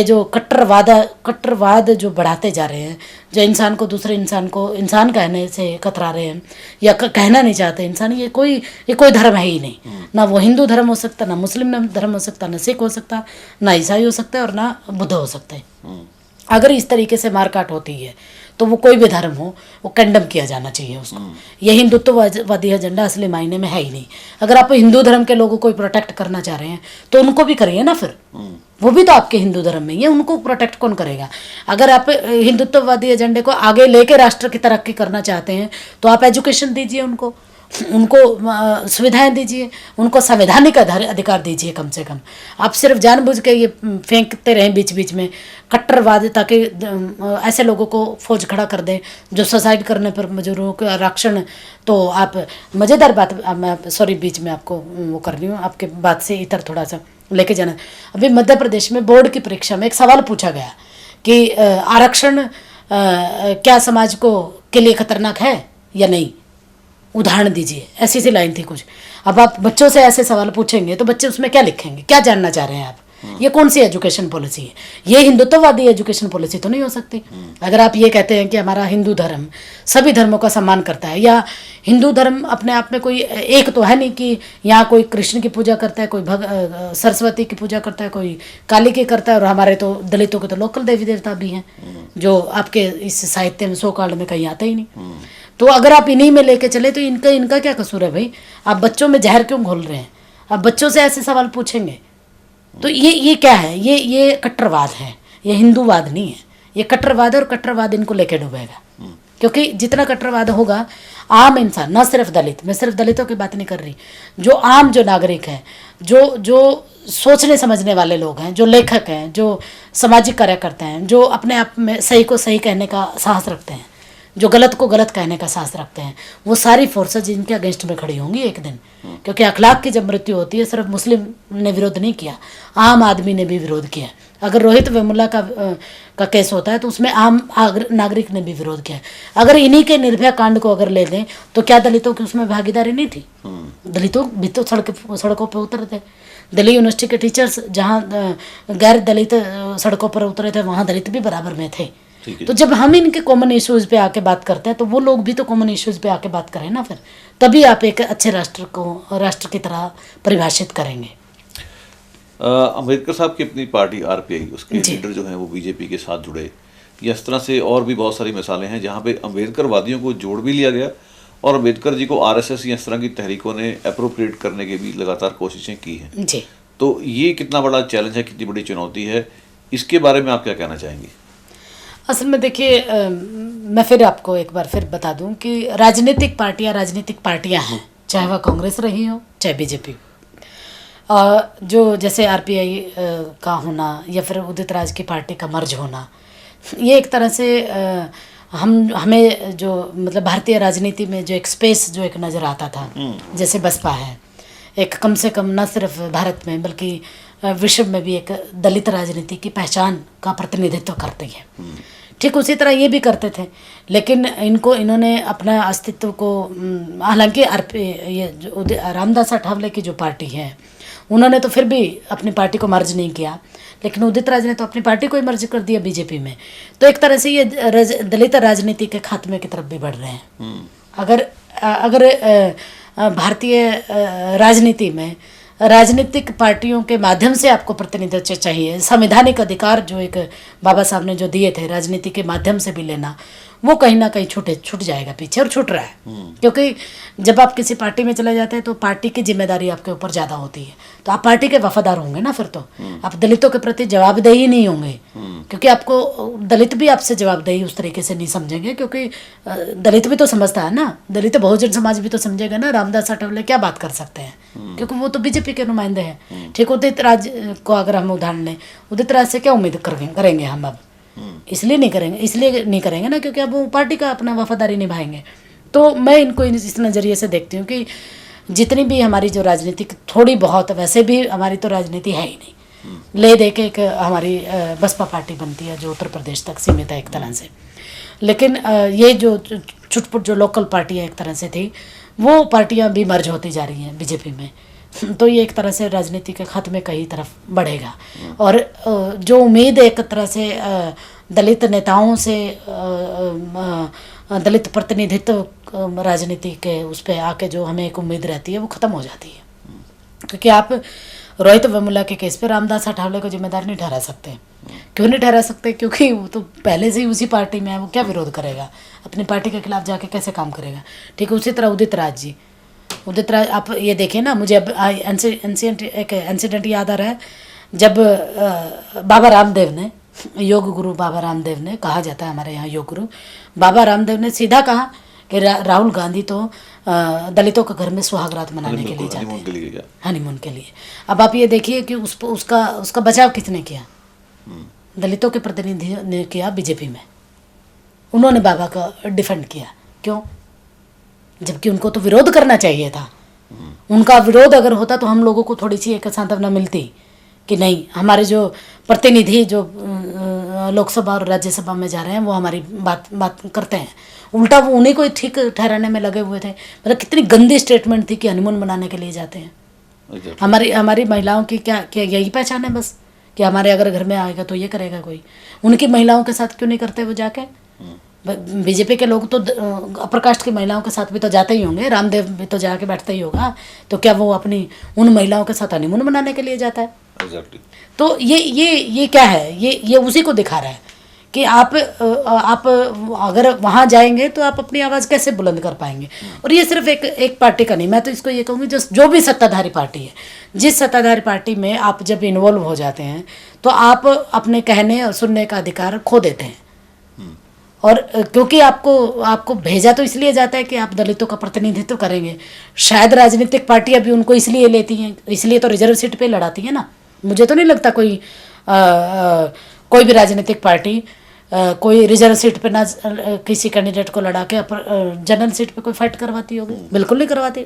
जो कट्टरवाद जो बढ़ाते जा रहे हैं, जो इंसान को दूसरे इंसान को इंसान कहने से कतरा रहे हैं या कहना नहीं चाहते इंसान, ये कोई धर्म है ही नहीं। ना वो हिंदू धर्म हो सकता, ना मुस्लिम धर्म हो सकता, ना सिख हो सकता, ना ईसाई हो सकता है और ना बुद्ध हो सकता है। अगर इस तरीके से मारकाट होती है तो वो कोई भी धर्म हो, वो कंडम किया जाना चाहिए उसको। ये हिंदुत्ववादी एजेंडा असली मायने में है ही नहीं। अगर आप हिंदू धर्म के लोगों को प्रोटेक्ट करना चाह रहे हैं तो उनको भी करिए ना फिर, वो भी तो आपके हिंदू धर्म में ही है, उनको प्रोटेक्ट कौन करेगा? अगर आप हिंदुत्ववादी एजेंडे को आगे लेके राष्ट्र की तरक्की करना चाहते हैं तो आप एजुकेशन दीजिए, उनको सुविधाएं दीजिए, उनको संवैधानिक अधिकार दीजिए कम से कम। आप सिर्फ जानबूझ के ये फेंकते रहें बीच बीच में कट्टरवाद, ताकि ऐसे लोगों को फौज खड़ा कर दें जो सुसाइड करने पर मजबूर हो के आरक्षण। तो आप मज़ेदार बात, मैं सॉरी बीच में आपको वो कर रही हूँ, आपके बात से इधर थोड़ा सा लेके जाना। अभी मध्य प्रदेश में बोर्ड की परीक्षा में एक सवाल पूछा गया कि आरक्षण क्या समाज के लिए खतरनाक है या नहीं? उदाहरण दीजिए, ऐसी सी लाइन थी कुछ। अब आप बच्चों से ऐसे सवाल पूछेंगे तो बच्चे उसमें क्या लिखेंगे? क्या जानना चाह रहे हैं आप? ये कौन सी एजुकेशन पॉलिसी है? ये हिंदुत्ववादी एजुकेशन पॉलिसी तो नहीं हो सकती। अगर आप ये कहते हैं कि हमारा हिंदू धर्म सभी धर्मों का सम्मान करता है, या हिंदू धर्म अपने आप में कोई एक तो है नहीं कि यहाँ कोई कृष्ण की पूजा करता है, कोई सरस्वती की पूजा करता है, कोई काली की करता है, और हमारे तो दलितों के तो लोकल देवी देवता भी हैं जो आपके इस साहित्य में सो कांड में कहीं आते ही नहीं। तो अगर आप इन्हीं में लेके चले तो इनका क्या कसूर है भाई? आप बच्चों में जहर क्यों घोल रहे हैं? आप बच्चों से ऐसे सवाल पूछेंगे तो ये क्या है? ये कट्टरवाद है, ये हिंदूवाद नहीं है, ये कट्टरवाद है। और कट्टरवाद इनको लेके डूबेगा, क्योंकि जितना कट्टरवाद होगा आम इंसान, ना सिर्फ दलित, मैं सिर्फ दलितों की बात नहीं कर रही, जो आम जो नागरिक हैं, जो सोचने समझने वाले लोग हैं, जो लेखक हैं, जो सामाजिक कार्यकर्ता हैं, जो अपने आप में सही को सही कहने का साहस रखते हैं, जो गलत को गलत कहने का साहस रखते हैं, वो सारी फोर्सेज इनके अगेंस्ट में खड़ी होंगी एक दिन। क्योंकि अखलाक की जब मृत्यु होती है, सिर्फ मुस्लिम ने विरोध नहीं किया, आम आदमी ने भी विरोध किया। अगर रोहित वेमुला का केस होता है तो उसमें आम नागरिक ने भी विरोध किया। अगर इन्हीं के निर्भया कांड को अगर ले लें तो क्या दलितों की उसमें भागीदारी नहीं थी? दलितों भी तो सड़कों पर उतरे थे। दिल्ली यूनिवर्सिटी के टीचर्स जहाँ गैर दलित सड़कों पर उतरे थे, वहाँ दलित भी बराबर में थे। तो जब हम इनके कॉमन इश्यूज पे आके बात करते हैं तो वो लोग भी तो कॉमन इश्यूज पे आके बात करें ना, फिर तभी आप एक अच्छे राष्ट्र की तरह परिभाषित करेंगे। अम्बेडकर साहब की अपनी पार्टी आरपीआई, उसके लीडर जो हैं वो बीजेपी के साथ जुड़े, या इस तरह से और भी बहुत सारी मिसालें हैं जहाँ पे अम्बेडकरवादियों को जोड़ भी लिया गया और अम्बेडकर जी को आरएसएस या इस तरह की तहरीकों ने अप्रोप्रिएट करने की भी लगातार कोशिशें की हैं जी। तो ये कितना बड़ा चैलेंज है, कितनी बड़ी चुनौती है, इसके बारे में आप क्या कहना चाहेंगी? असल में देखिए, मैं फिर आपको एक बार फिर बता दूं कि राजनीतिक पार्टियां हैं, चाहे वह कांग्रेस रही हो चाहे बीजेपी, जो जैसे आरपीआई का होना या फिर उदित राज की पार्टी का मर्ज होना, ये एक तरह से हमें जो मतलब भारतीय राजनीति में जो एक स्पेस जो एक नज़र आता था, जैसे बसपा है, एक कम से कम न सिर्फ भारत में बल्कि विश्व में भी एक दलित राजनीति की पहचान का प्रतिनिधित्व करती है। ठीक उसी तरह ये भी करते थे, लेकिन इन्होंने अपना अस्तित्व को हालांकि रामदास अठावले की जो पार्टी है उन्होंने तो फिर भी अपनी पार्टी को मर्ज नहीं किया, लेकिन उदित राज ने तो अपनी पार्टी को ही मर्ज कर दिया बीजेपी में। तो एक तरह से ये दलित राजनीति के खात्मे की तरफ भी बढ़ रहे हैं। अगर भारतीय राजनीति में राजनीतिक पार्टियों के माध्यम से आपको प्रतिनिधित्व चाहिए, संवैधानिक अधिकार जो एक बाबा साहब ने जो दिए थे राजनीति के माध्यम से भी लेना, वो कहीं ना कहीं छूट जाएगा पीछे, और छूट रहा है। क्योंकि जब आप किसी पार्टी में चले जाते हैं तो पार्टी की जिम्मेदारी आपके ऊपर ज़्यादा होती है, तो आप पार्टी के वफादार होंगे ना, फिर तो आप दलितों के प्रति जवाबदेही नहीं होंगे, क्योंकि आपको दलित भी आपसे जवाबदेही उस तरीके से नहीं समझेंगे, क्योंकि दलित भी तो समझता है ना, दलित बहुजन समाज भी तो समझेगा ना रामदास अठावले क्या बात कर सकते हैं, क्योंकि वो तो बीजेपी के नुमाइंदे हैं। ठीक, उदित राज को अगर हम उदाहरण लें, उदित राज से क्या उम्मीद करेंगे हम अब? इसलिए नहीं करेंगे ना क्योंकि अब वो पार्टी का अपना वफादारी निभाएंगे। तो मैं इनको इस नज़रिए से देखती हूँ कि जितनी भी हमारी जो राजनीति थोड़ी बहुत, वैसे भी हमारी तो राजनीति है ही नहीं, ले दे के एक हमारी बसपा पार्टी बनती है जो उत्तर प्रदेश तक सीमित है एक तरह से, लेकिन ये जो छुटपुट जो लोकल पार्टियाँ एक तरह से थी, वो पार्टियाँ भी मर्ज होती जा रही हैं बीजेपी में। तो ये एक तरह से राजनीति के खात्मे का ही तरफ बढ़ेगा। और जो उम्मीद एक तरह से दलित नेताओं से, दलित प्रतिनिधित्व राजनीति के उस पर आके जो हमें एक उम्मीद रहती है वो ख़त्म हो जाती है। क्योंकि आप रोहित वेमुला के केस पे रामदास अठावले को जिम्मेदार नहीं ठहरा सकते। क्यों नहीं ठहरा सकते? क्योंकि वो तो पहले से ही उसी पार्टी में है, वो क्या विरोध करेगा? अपनी पार्टी के खिलाफ जाके कैसे काम करेगा? ठीक है, उसी तरह उदित राज आप ये देखें ना, मुझे अब एक इंसिडेंट याद आ रहा है, जब बाबा रामदेव ने, योग गुरु बाबा रामदेव ने, कहा जाता है हमारे यहाँ योग गुरु बाबा रामदेव ने सीधा कहा कि राहुल गांधी तो दलितों के घर में सुहागरात मनाने के लिए जाते हैं, हनीमून के लिए। अब आप ये देखिए कि उसका बचाव किसने किया? दलितों के प्रतिनिधि ने किया, बीजेपी में उन्होंने बाबा का डिफेंड किया। क्यों? जबकि उनको तो विरोध करना चाहिए था। उनका विरोध अगर होता तो हम लोगों को थोड़ी सी एक सांत्वना मिलती कि नहीं, हमारे जो प्रतिनिधि जो लोकसभा और राज्यसभा में जा रहे हैं वो हमारी बात करते हैं। उल्टा वो उन्हीं को ठीक ठहराने में लगे हुए थे। मतलब कितनी गंदी स्टेटमेंट थी कि हनीमून मनाने के लिए जाते हैं। हमारी महिलाओं की क्या यही पहचान है बस, कि हमारे अगर घर में आएगा तो ये करेगा कोई? उनकी महिलाओं के साथ क्यों नहीं करते वो जाके? बीजेपी के लोग तो अपर कास्ट की महिलाओं के साथ भी तो जाते ही होंगे, रामदेव भी तो जाके बैठता ही होगा, तो क्या वो अपनी उन महिलाओं के साथ हनीमून मनाने के लिए जाता है? Exactly. तो ये क्या है? ये उसी को दिखा रहा है कि आप अगर वहाँ जाएंगे तो आप अपनी आवाज़ कैसे बुलंद कर पाएंगे। और ये सिर्फ एक पार्टी का नहीं, मैं तो इसको ये कहूँगी जो भी सत्ताधारी पार्टी है, जिस सत्ताधारी पार्टी में आप जब इन्वॉल्व हो जाते हैं तो आप अपने कहने और सुनने का अधिकार खो देते हैं। और क्योंकि आपको भेजा तो इसलिए जाता है कि आप दलितों का प्रतिनिधित्व करेंगे। शायद राजनीतिक पार्टियां भी उनको इसलिए लेती हैं, इसलिए तो रिजर्व सीट पे लड़ाती है ना। मुझे तो नहीं लगता कोई भी राजनीतिक पार्टी कोई रिजर्व सीट पे ना किसी कैंडिडेट को लड़ा के जनरल सीट पे कोई फाइट करवाती होगी। बिल्कुल नहीं करवाती।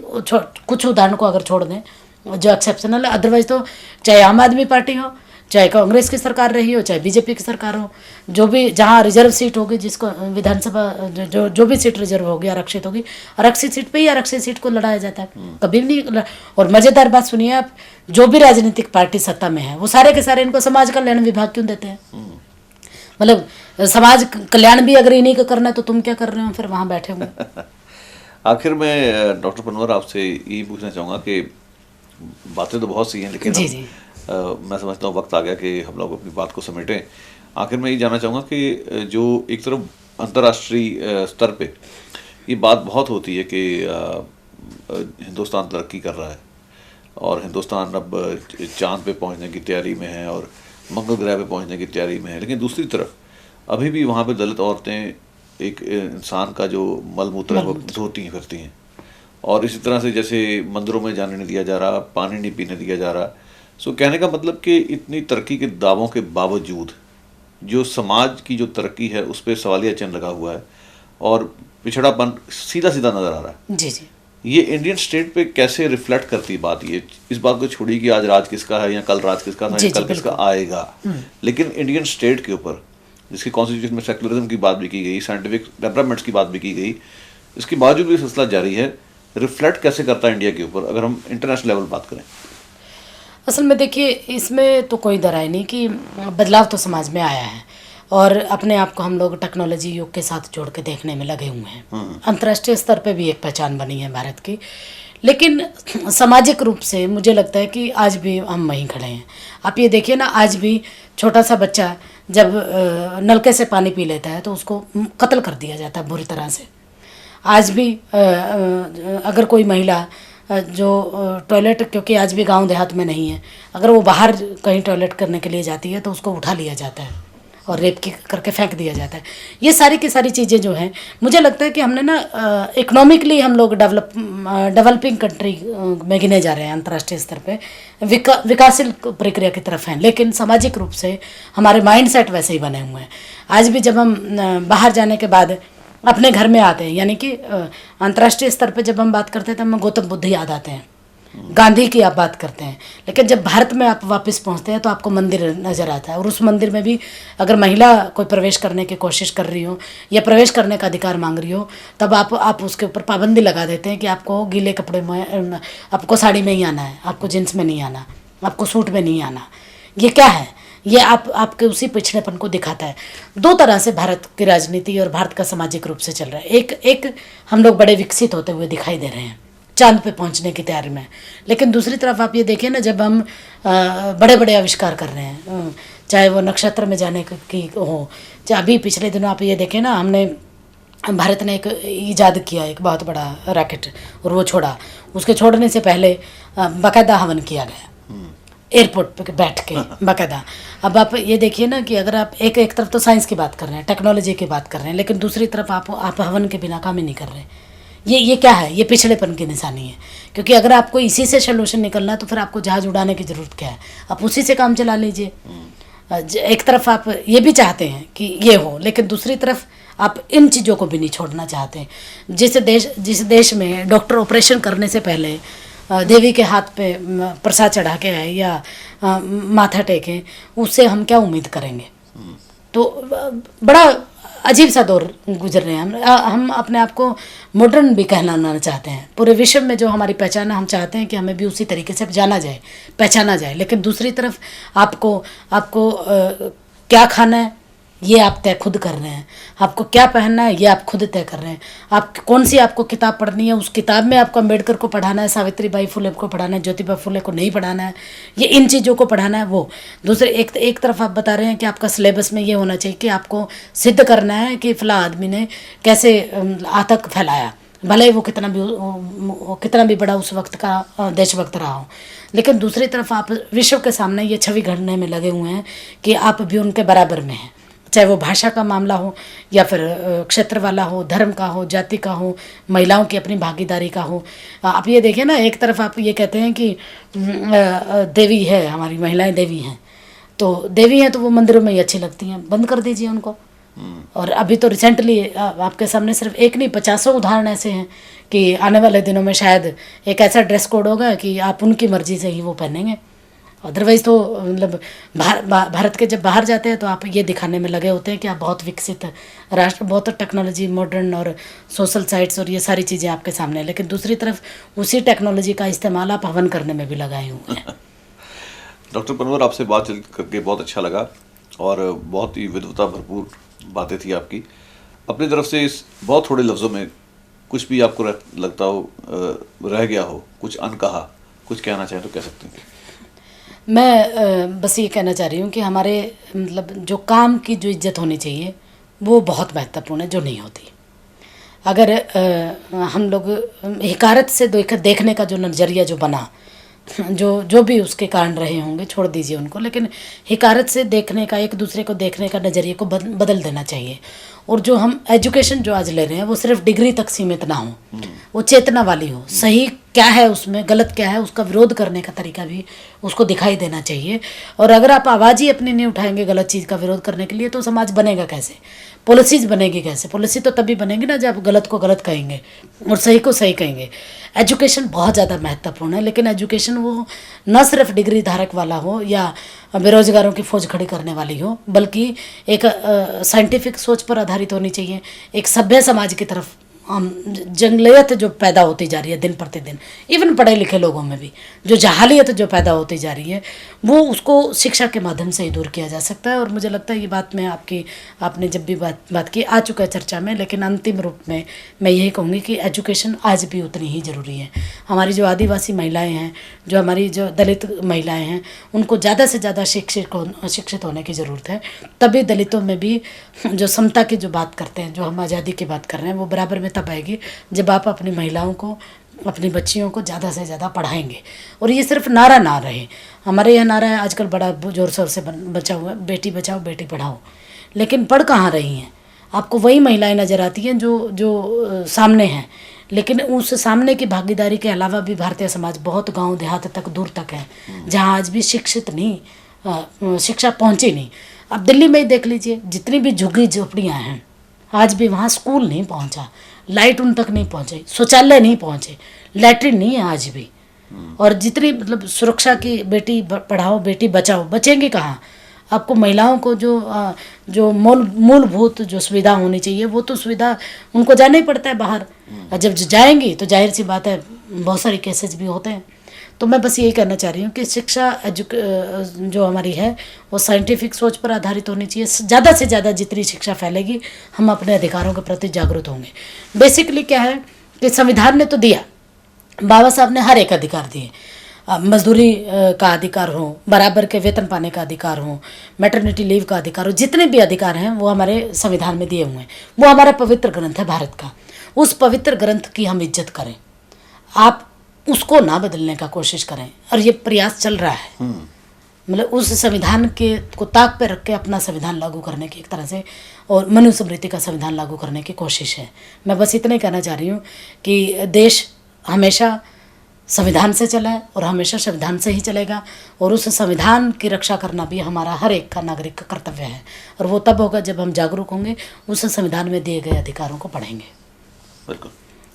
कुछ उदाहरण को अगर छोड़ दें जो एक्सेप्शनल है, अदरवाइज तो चाहे आम आदमी पार्टी हो, चाहे कांग्रेस की सरकार रही हो, चाहे बीजेपी की सरकार हो, जो भी जहाँ रिजर्व सीट होगी, जिसको विधानसभा जो भी सीट रिजर्व होगी, आरक्षित होगी, आरक्षित सीट पे ही आरक्षित सीट को लड़ाया जाता है। कभी नहीं। और मज़ेदार बात सुनिए आप, जो भी राजनीतिक पार्टी सत्ता में है वो सारे के सारे इनको समाज कल्याण विभाग क्यों देते हैं? मतलब समाज कल्याण भी अगर इन्हीं को करना है तो तुम क्या कर रहे हो फिर वहाँ बैठे हुए? आखिर में डॉक्टर पनवर आपसे यही पूछना चाहूँगा कि बातें तो बहुत सी हैं, लेकिन जी। मैं समझता हूँ वक्त आ गया कि हम लोग अपनी बात को समेटें। आखिर में ये जानना चाहूँगा कि जो एक तरफ अंतर्राष्ट्रीय स्तर पे ये बात बहुत होती है कि हिंदुस्तान तरक्की कर रहा है और हिंदुस्तान अब चांद पे पहुँचने की तैयारी में है और मंगल ग्रह पे पहुँचने की तैयारी में है, लेकिन दूसरी तरफ अभी भी वहाँ पे दलित औरतें एक इंसान का जो मलमूत्र है वो धोती फिरती हैं। और इसी तरह से जैसे मंदिरों में जाने नहीं दिया जा रहा, पानी नहीं पीने दिया जा रहा। सो कहने का मतलब कि इतनी तरक्की के दावों के बावजूद जो समाज की जो तरक्की है उस पर सवालिया चिन्ह लगा हुआ है और पिछड़ापन सीधा सीधा नज़र आ रहा है। जी। ये इंडियन स्टेट पे कैसे रिफ्लेक्ट करती बात? ये इस बात को छोड़ी कि आज राज किसका है या कल राज किसका था या कल किसका आएगा, लेकिन इंडियन स्टेट के ऊपर जिसकी कॉन्स्टिट्यूशन में सेकुलरिज्म की बात भी की गई, साइंटिफिक डेवलपमेंट्स की बात भी की गई, इसके बावजूद भी सिलसिला जारी है, रिफ्लेक्ट कैसे करता है इंडिया के ऊपर अगर हम इंटरनेशनल लेवल बात करें? असल में देखिए, इसमें तो कोई दराय नहीं कि बदलाव तो समाज में आया है और अपने आप को हम लोग टेक्नोलॉजी युग के साथ जोड़ के देखने में लगे हुए हैं। अंतर्राष्ट्रीय स्तर पे भी एक पहचान बनी है भारत की, लेकिन सामाजिक रूप से मुझे लगता है कि आज भी हम वहीं खड़े हैं। आप ये देखिए ना, आज भी छोटा सा बच्चा जब नलके से पानी पी लेता है तो उसको कत्ल कर दिया जाता है बुरी तरह से। आज भी अगर कोई महिला जो टॉयलेट, क्योंकि आज भी गांव देहात में नहीं है, अगर वो बाहर कहीं टॉयलेट करने के लिए जाती है तो उसको उठा लिया जाता है और रेप की करके फेंक दिया जाता है। ये सारी की सारी चीज़ें जो हैं, मुझे लगता है कि हमने ना इकोनॉमिकली हम लोग डेवलपिंग कंट्री में गिने जा रहे हैं अंतर्राष्ट्रीय स्तर पे, विकासशील प्रक्रिया की तरफ हैं, लेकिन सामाजिक रूप से हमारे माइंड सेट वैसे ही बने हुए हैं। आज भी जब हम बाहर जाने के बाद अपने घर में आते हैं, यानी कि अंतर्राष्ट्रीय स्तर पे जब हम बात करते हैं तो हमें गौतम बुद्ध याद आते हैं, गांधी की आप बात करते हैं, लेकिन जब भारत में आप वापस पहुंचते हैं तो आपको मंदिर नज़र आता है। और उस मंदिर में भी अगर महिला कोई प्रवेश करने की कोशिश कर रही हो या प्रवेश करने का अधिकार मांग रही हो, तब आप उसके ऊपर पाबंदी लगा देते हैं कि आपको गीले कपड़े में, आपको साड़ी में ही आना है, आपको जींस में नहीं आना, आपको सूट में नहीं आना। ये क्या है? ये आपके उसी पिछड़ेपन को दिखाता है। दो तरह से भारत की राजनीति और भारत का सामाजिक रूप से चल रहा है। एक हम लोग बड़े विकसित होते हुए दिखाई दे रहे हैं, चांद पे पहुंचने की तैयारी में, लेकिन दूसरी तरफ आप ये देखिए ना, जब हम बड़े बड़े आविष्कार कर रहे हैं, चाहे वो नक्षत्र में जाने की हो, चाहे अभी पिछले दिनों आप ये देखें ना, हमने भारत ने एक ईजाद किया, एक बहुत बड़ा रॉकेट, और वो छोड़ा। उसके छोड़ने से पहले बाकायदा हवन किया गया एयरपोर्ट पे बैठ के बाकायदा। अब आप ये देखिए ना कि अगर आप एक तरफ तो साइंस की बात कर रहे हैं, टेक्नोलॉजी की बात कर रहे हैं, लेकिन दूसरी तरफ आप हवन के बिना काम ही नहीं कर रहे। ये क्या है? ये पिछड़ेपन की निशानी है, क्योंकि अगर आपको इसी से सोल्यूशन निकलना है तो फिर आपको जहाज उड़ाने की ज़रूरत क्या है? आप उसी से काम चला लीजिए। एक तरफ आप ये भी चाहते हैं कि ये हो, लेकिन दूसरी तरफ आप इन चीज़ों को भी नहीं छोड़ना चाहते। जिस देश में डॉक्टर ऑपरेशन करने से पहले देवी के हाथ पे प्रसाद चढ़ा के आए या माथा टेकें, उससे हम क्या उम्मीद करेंगे? तो बड़ा अजीब सा दौर गुजर रहे हैं हम अपने आप को मॉडर्न भी कहलाना चाहते हैं। पूरे विश्व में जो हमारी पहचान है, हम चाहते हैं कि हमें भी उसी तरीके से जाना जाए, पहचाना जाए। लेकिन दूसरी तरफ आपको क्या खाना है ये आप तय खुद कर रहे हैं, आपको क्या पहनना है ये आप खुद तय कर रहे हैं, आप कौन सी आपको किताब पढ़नी है, उस किताब में आपको अम्बेडकर को पढ़ाना है, सावित्रीबाई फुले को पढ़ाना है, ज्योतिबा फुले को नहीं पढ़ाना है, ये इन चीज़ों को पढ़ाना है। वो दूसरे एक तरफ आप बता रहे हैं कि आपका सिलेबस में ये होना चाहिए कि आपको सिद्ध करना है कि फला आदमी ने कैसे आतंक फैलाया, भले ही वो कितना भी बड़ा उस वक्त का देशभक्त रहा हो। लेकिन दूसरी तरफ आप विश्व के सामने ये छवि गढ़ने में लगे हुए हैं कि आप भी उनके बराबर में हैं, चाहे वो भाषा का मामला हो या फिर क्षेत्र वाला हो, धर्म का हो, जाति का हो, महिलाओं की अपनी भागीदारी का हो। आप ये देखिए ना, एक तरफ आप ये कहते हैं कि देवी है, हमारी महिलाएं देवी हैं, तो देवी हैं तो वो मंदिरों में ही अच्छी लगती हैं, बंद कर दीजिए उनको। और अभी तो रिसेंटली आपके सामने सिर्फ एक नहीं 50 उदाहरण ऐसे हैं कि आने वाले दिनों में शायद एक ऐसा ड्रेस कोड होगा कि आप उनकी मर्जी से ही वो पहनेंगे। अदरवाइज़ तो मतलब भारत के जब बाहर जाते हैं तो आप ये दिखाने में लगे होते हैं कि आप बहुत विकसित राष्ट्र, बहुत टेक्नोलॉजी, मॉडर्न और सोशल साइट्स और ये सारी चीज़ें आपके सामने हैं, लेकिन दूसरी तरफ उसी टेक्नोलॉजी का इस्तेमाल आप हवन करने में भी लगाए हुए हैं। डॉक्टर पनवर, आपसे बात करके बहुत अच्छा लगा और बहुत ही विद्वता भरपूर बातें थी आपकी। अपनी तरफ से इस बहुत थोड़े लफ्ज़ों में कुछ भी आपको लगता हो रह गया हो, कुछ अनकहा, कुछ कहना चाहें तो कह सकते हैं। मैं बस ये कहना चाह रही हूँ कि हमारे मतलब जो काम की जो इज्जत होनी चाहिए वो बहुत महत्वपूर्ण है, जो नहीं होती। अगर हम लोग हिकारत से देखने का जो नज़रिया जो बना, जो भी उसके कारण रहे होंगे छोड़ दीजिए उनको, लेकिन हिकारत से देखने का, एक दूसरे को देखने का नज़रिए को बदल देना चाहिए। और जो हम एजुकेशन जो आज ले रहे हैं वो सिर्फ डिग्री तक सीमित ना हो, वो चेतना वाली हो, सही क्या है उसमें, गलत क्या है, उसका विरोध करने का तरीका भी उसको दिखाई देना चाहिए। और अगर आप आवाज़ ही अपनी नहीं उठाएंगे गलत चीज़ का विरोध करने के लिए तो समाज बनेगा कैसे? पॉलिसीज बनेगी कैसे? पॉलिसी तो तभी बनेगी ना जब गलत को गलत कहेंगे और सही को सही कहेंगे। एजुकेशन बहुत ज़्यादा महत्वपूर्ण है, लेकिन एजुकेशन वो न सिर्फ डिग्री धारक वाला हो या बेरोजगारों की फौज खड़ी करने वाली हो, बल्कि एक साइंटिफिक सोच पर आधारित होनी चाहिए। एक सभ्य समाज की तरफ जंगलियत जो पैदा होती जा रही है दिन प्रतिदिन, इवन पढ़े लिखे लोगों में भी जो जहालियत जो पैदा होती जा रही है, वो उसको शिक्षा के माध्यम से ही दूर किया जा सकता है। और मुझे लगता है ये बात मैं आपने जब भी बात की आ चुका है चर्चा में, लेकिन अंतिम रूप में मैं यही कहूँगी कि एजुकेशन आज भी उतनी ही ज़रूरी है। हमारी जो आदिवासी महिलाएँ हैं, जो हमारी जो दलित महिलाएँ हैं, उनको ज़्यादा से ज़्यादा शिक्षित होने की ज़रूरत है। तभी दलितों में भी जो समता की जो बात करते हैं, जो हम आज़ादी की बात कर रहे हैं, वो बराबर में तब आएगी जब आप अपनी महिलाओं को, अपनी बच्चियों को ज़्यादा से ज़्यादा पढ़ाएंगे। और ये सिर्फ नारा ना रहे। हमारे यहाँ नारा है आजकल बड़ा ज़ोर शोर से बचा हुआ है, बेटी बचाओ बेटी पढ़ाओ, लेकिन पढ़ कहाँ रही हैं? आपको वही महिलाएं नज़र आती हैं जो सामने हैं, लेकिन उस सामने की भागीदारी के अलावा भी भारतीय समाज बहुत गांव देहात तक दूर तक है जहां आज भी शिक्षा पहुंची नहीं। अब दिल्ली में ही देख लीजिए, जितनी भी झुग्गी झोपड़ियाँ हैं, आज भी वहाँ स्कूल नहीं पहुँचा, लाइट उन तक नहीं पहुँचे, शौचालय नहीं पहुँचे, लैट्रिन नहीं है आज भी। और जितनी मतलब सुरक्षा की बेटी पढ़ाओ बेटी बचाओ, बचेंगे कहाँ? आपको महिलाओं को जो मूलभूत जो सुविधा होनी चाहिए, वो तो सुविधा उनको जाना ही पड़ता है बाहर। जब जाएंगी तो जाहिर सी बात है बहुत सारे केसेस भी होते हैं। तो मैं बस यही कहना चाह रही हूँ कि शिक्षा जो हमारी है वो साइंटिफिक सोच पर आधारित होनी चाहिए। ज़्यादा से ज़्यादा जितनी शिक्षा फैलेगी, हम अपने अधिकारों के प्रति जागरूक होंगे। बेसिकली क्या है कि संविधान ने तो दिया, बाबा साहब ने हर एक अधिकार दिए। मजदूरी का अधिकार हो, बराबर के वेतन पाने का अधिकार हो, मैटरनिटी लीव का अधिकार हो, जितने भी अधिकार हैं वो हमारे संविधान में दिए हुए हैं। वो हमारा पवित्र ग्रंथ है भारत का। उस पवित्र ग्रंथ की हम इज्जत करें, आप उसको ना बदलने का कोशिश करें। और ये प्रयास चल रहा है, मतलब उस संविधान को ताक पे रख के अपना संविधान लागू करने की एक तरह से, और मनुस्मृति का संविधान लागू करने की कोशिश है। मैं बस इतना ही कहना चाह रही हूँ कि देश हमेशा संविधान से चला है और हमेशा संविधान से ही चलेगा, और उस संविधान की रक्षा करना भी हमारा हर एक का नागरिक का कर्तव्य है। और वो तब होगा जब हम जागरूक होंगे, उस संविधान में दिए गए अधिकारों को पढ़ेंगे। बिल्कुल,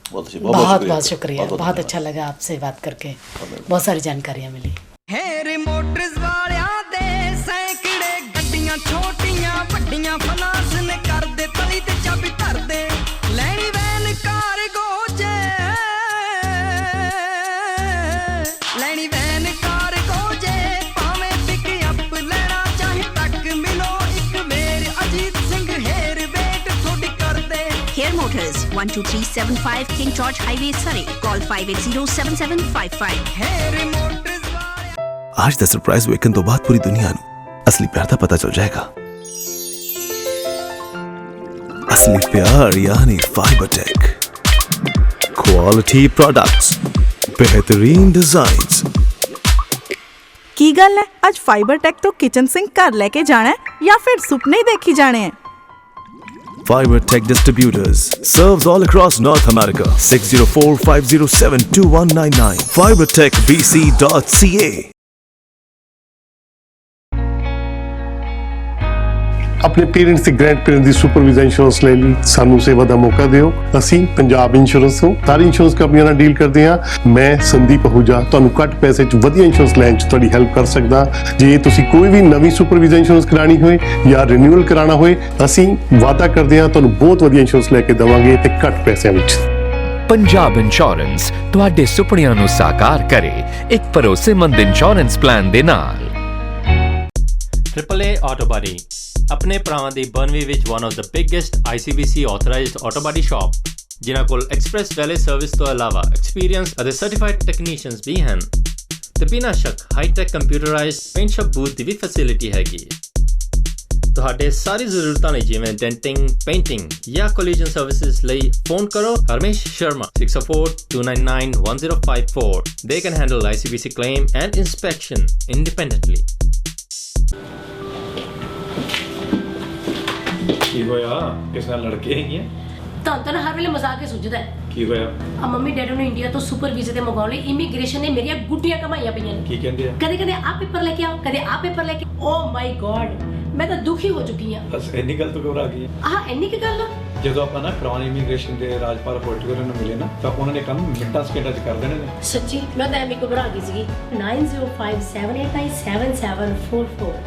बहुत शुक्रिया, बहुत अच्छा लगा आपसे बात करके, बहुत सारी जानकारियाँ मिली। हेर मोटर्स वालियां दे सैकड़े गड्डियां छोटियां वड्डियां फलास ने कर दे तली ते चाबी धर दे लैनी वैन कार गोजे लैनी वैन कार गोजे भावें पिक अप लेना चाहे तक मिलो एक मेर अजीत सिंह हेर वेट थोड़ी कर दे। Hair Motors, 12375 King George Highway, Surrey. Call 580-7755. हेर मोटर्स आज ਦਾ ਸਰਪ੍ਰਾਈਜ਼ ਵੇਖਣ ਤੋਂ ਬਾਅਦ ਪੂਰੀ ਦੁਨੀਆ ਨੂੰ ਅਸਲੀ ਪਿਆਰ ਦਾ ਪਤਾ ਚੱਲ ਜਾਏਗਾ। ਅਸਲੀ ਪਿਆਰ ਯਾਨੀ ਫਾਈਬਰਟੈਕ, ਕੁਆਲਿਟੀ ਪ੍ਰੋਡਕਟਸ, ਬਿਹਤਰੀਨ ਡਿਜ਼ਾਈਨਸ। ਕੀ ਗੱਲ ਹੈ, ਅੱਜ ਫਾਈਬਰਟੈਕ ਤੋਂ ਕਿਚਨ ਸਿੰਕ ਘਰ ਲੈ ਕੇ ਜਾਣਾ ਹੈ ਜਾਂ ਫਿਰ ਸੁਪਨੇ ਹੀ ਦੇਖੀ ਜਾਣੇ ਹੈ? Fibertech Distributors serves all across North America. 604-507-2199. fibertechbc.ca. ਆਪਣੇ ਪੇਰੈਂਟਸ ਤੇ ਗ੍ਰੈਂਡ ਪੇਰੈਂਟਸ ਦੀ ਸੁਪਰਵਾਈਜ਼ਰ ਇੰਸ਼ੋਰੈਂਸ ਲੈ ਲਈ ਸਾਨੂੰ ਸੇਵਾ ਦਾ ਮੌਕਾ ਦਿਓ। ਅਸੀਂ ਪੰਜਾਬ ਇੰਸ਼ੋਰੈਂਸ ਤੋਂ ਸਾਰੀ ਇੰਸ਼ੋਰੈਂਸ ਕੰਪਨੀਆਂ ਨਾਲ ਡੀਲ ਕਰਦੇ ਹਾਂ। ਮੈਂ ਸੰਦੀਪ ਅਹੂਜਾ ਤੁਹਾਨੂੰ ਘੱਟ ਪੈਸੇ 'ਚ ਵਧੀਆ ਇੰਸ਼ੋਰੈਂਸ ਲੈਣ 'ਚ ਤੁਹਾਡੀ ਹੈਲਪ ਕਰ ਸਕਦਾ। ਜੇ ਤੁਸੀਂ ਕੋਈ ਵੀ ਨਵੀਂ ਸੁਪਰਵਾਈਜ਼ਰ ਇੰਸ਼ੋਰੈਂਸ ਕਰਾਣੀ ਹੋਏ ਜਾਂ ਰਿਨਿਊਅਲ ਕਰਾਉਣਾ ਹੋਏ, ਅਸੀਂ ਵਾਅਦਾ ਕਰਦੇ ਹਾਂ ਤੁਹਾਨੂੰ ਬਹੁਤ ਵਧੀਆ ਇੰਸ਼ੋਰੈਂਸ ਲੈ ਕੇ ਦੇਵਾਂਗੇ ਤੇ ਘੱਟ ਪੈਸਿਆਂ ਵਿੱਚ। ਪੰਜਾਬ ਇੰਸ਼ੋਰੈਂਸ ਤੁਹਾਡੇ ਸੁਪਨਿਆਂ ਨੂੰ ਸਾਕਾਰ ਕਰੇ ਇੱਕ ਭਰੋਸੇਮੰਦ ਇੰਸ਼ੋਰੈਂਸ ਪਲਾਨ ਦੇ ਨਾਲ। AAA Auto Body ਆਪਣੇ ਭਰਾਵਾਂ ਦੀ ਬਰਨਵੀ ਵਿੱਚ one of the biggest ICBC authorized auto body shop, ਜਿਨ੍ਹਾਂ ਕੋਲ ਐਕਸਪ੍ਰੈਸ ਵੈਲੇ ਸਰਵਿਸ ਤੋਂ ਇਲਾਵਾ ਐਕਸਪੀਰੀਅੰਸ ਅਤੇ ਸਰਟੀਫਾਈਡ ਟੈਕਨੀਸ਼ੀਅਨਸ ਵੀ ਹਨ ਤੇ ਬਿਨਾਂ ਸ਼ੱਕ hi tech computerised paint shop booth ਦੀ ਵੀ ਫੈਸਿਲਿਟੀ ਹੈਗੀ। ਤੁਹਾਡੇ ਸਾਰੀ ਜ਼ਰੂਰਤਾਂ ਲਈ ਜਿਵੇਂ ਡੈਂਟਿੰਗ, ਪੇਂਟਿੰਗ ਜਾਂ ਕੋਲੀਜਨ ਸਰਵਿਸਿਜ਼ ਲਈ ਫੋਨ ਕਰੋ Harmesh Sharma 604-299-1054. They can handle ICBC claim and inspection independently. ਕੀ ਹੋਇਆ? ਕਿਸ ਨਾਲ ਲੜ ਕੇ ਆਈ ਹੈ? ਤਾਂ ਹਰ ਵੇਲੇ ਮਜ਼ਾਕ ਹੀ ਸੁਝਦਾ ਹੈ। ਕੀ ਹੋਇਆ? ਆ ਮੰਮੀ ਡੈਡੀ ਨੂੰ ਇੰਡੀਆ ਤੋਂ ਸੁਪਰ ਵੀਜ਼ੇ ਤੇ ਮੰਗਾਉਣ ਲਈ ਇਮੀਗ੍ਰੇਸ਼ਨ ਨੇ ਮੇਰੀਆਂ ਗੁੱਡੀਆਂ ਕਮਾਈਆਂ ਪਈਆਂ ਨੇ। ਕੀ ਕਹਿੰਦੇ ਆ? ਕਦੇ ਕਦੇ ਆਹ ਪੇਪਰ ਲੈ ਕੇ ਆਓ, ਕਦੇ ਆਹ ਪੇਪਰ ਲੈ ਕੇ। ਓ ਮਾਈ ਗॉड, ਮੈਂ ਤਾਂ ਦੁਖੀ ਹੋ ਚੁੱਕੀ ਹਾਂ। ਬਸ ਇੰਨੀ ਗੱਲ ਤੋਂ ਘਬਰਾ ਗਈ ਹੈ। ਆਹ ਇੰਨੀ ਕੀ ਗੱਲ ਆ? ਜਦੋਂ ਆਪਾਂ ਨਾ ਕਰਾਉਣ ਇਮੀਗ੍ਰੇਸ਼ਨ ਦੇ ਰਾਜਪਾਲ ਹੋਟਗਰ ਨੂੰ ਮਿਲੇ ਨਾ ਤਾਂ ਉਹਨਾਂ ਨੇ ਕੰਮ ਮਿੰਟਾਂ ਸਕਿੰਟਾਂ 'ਚ ਕਰ ਦੇਣੇ ਨੇ। ਸੱਚੀ ਮੈਂ ਤਾਂ ਐਵੇਂ ਘਬਰਾ ਗਈ ਸੀਗੀ। 9057897744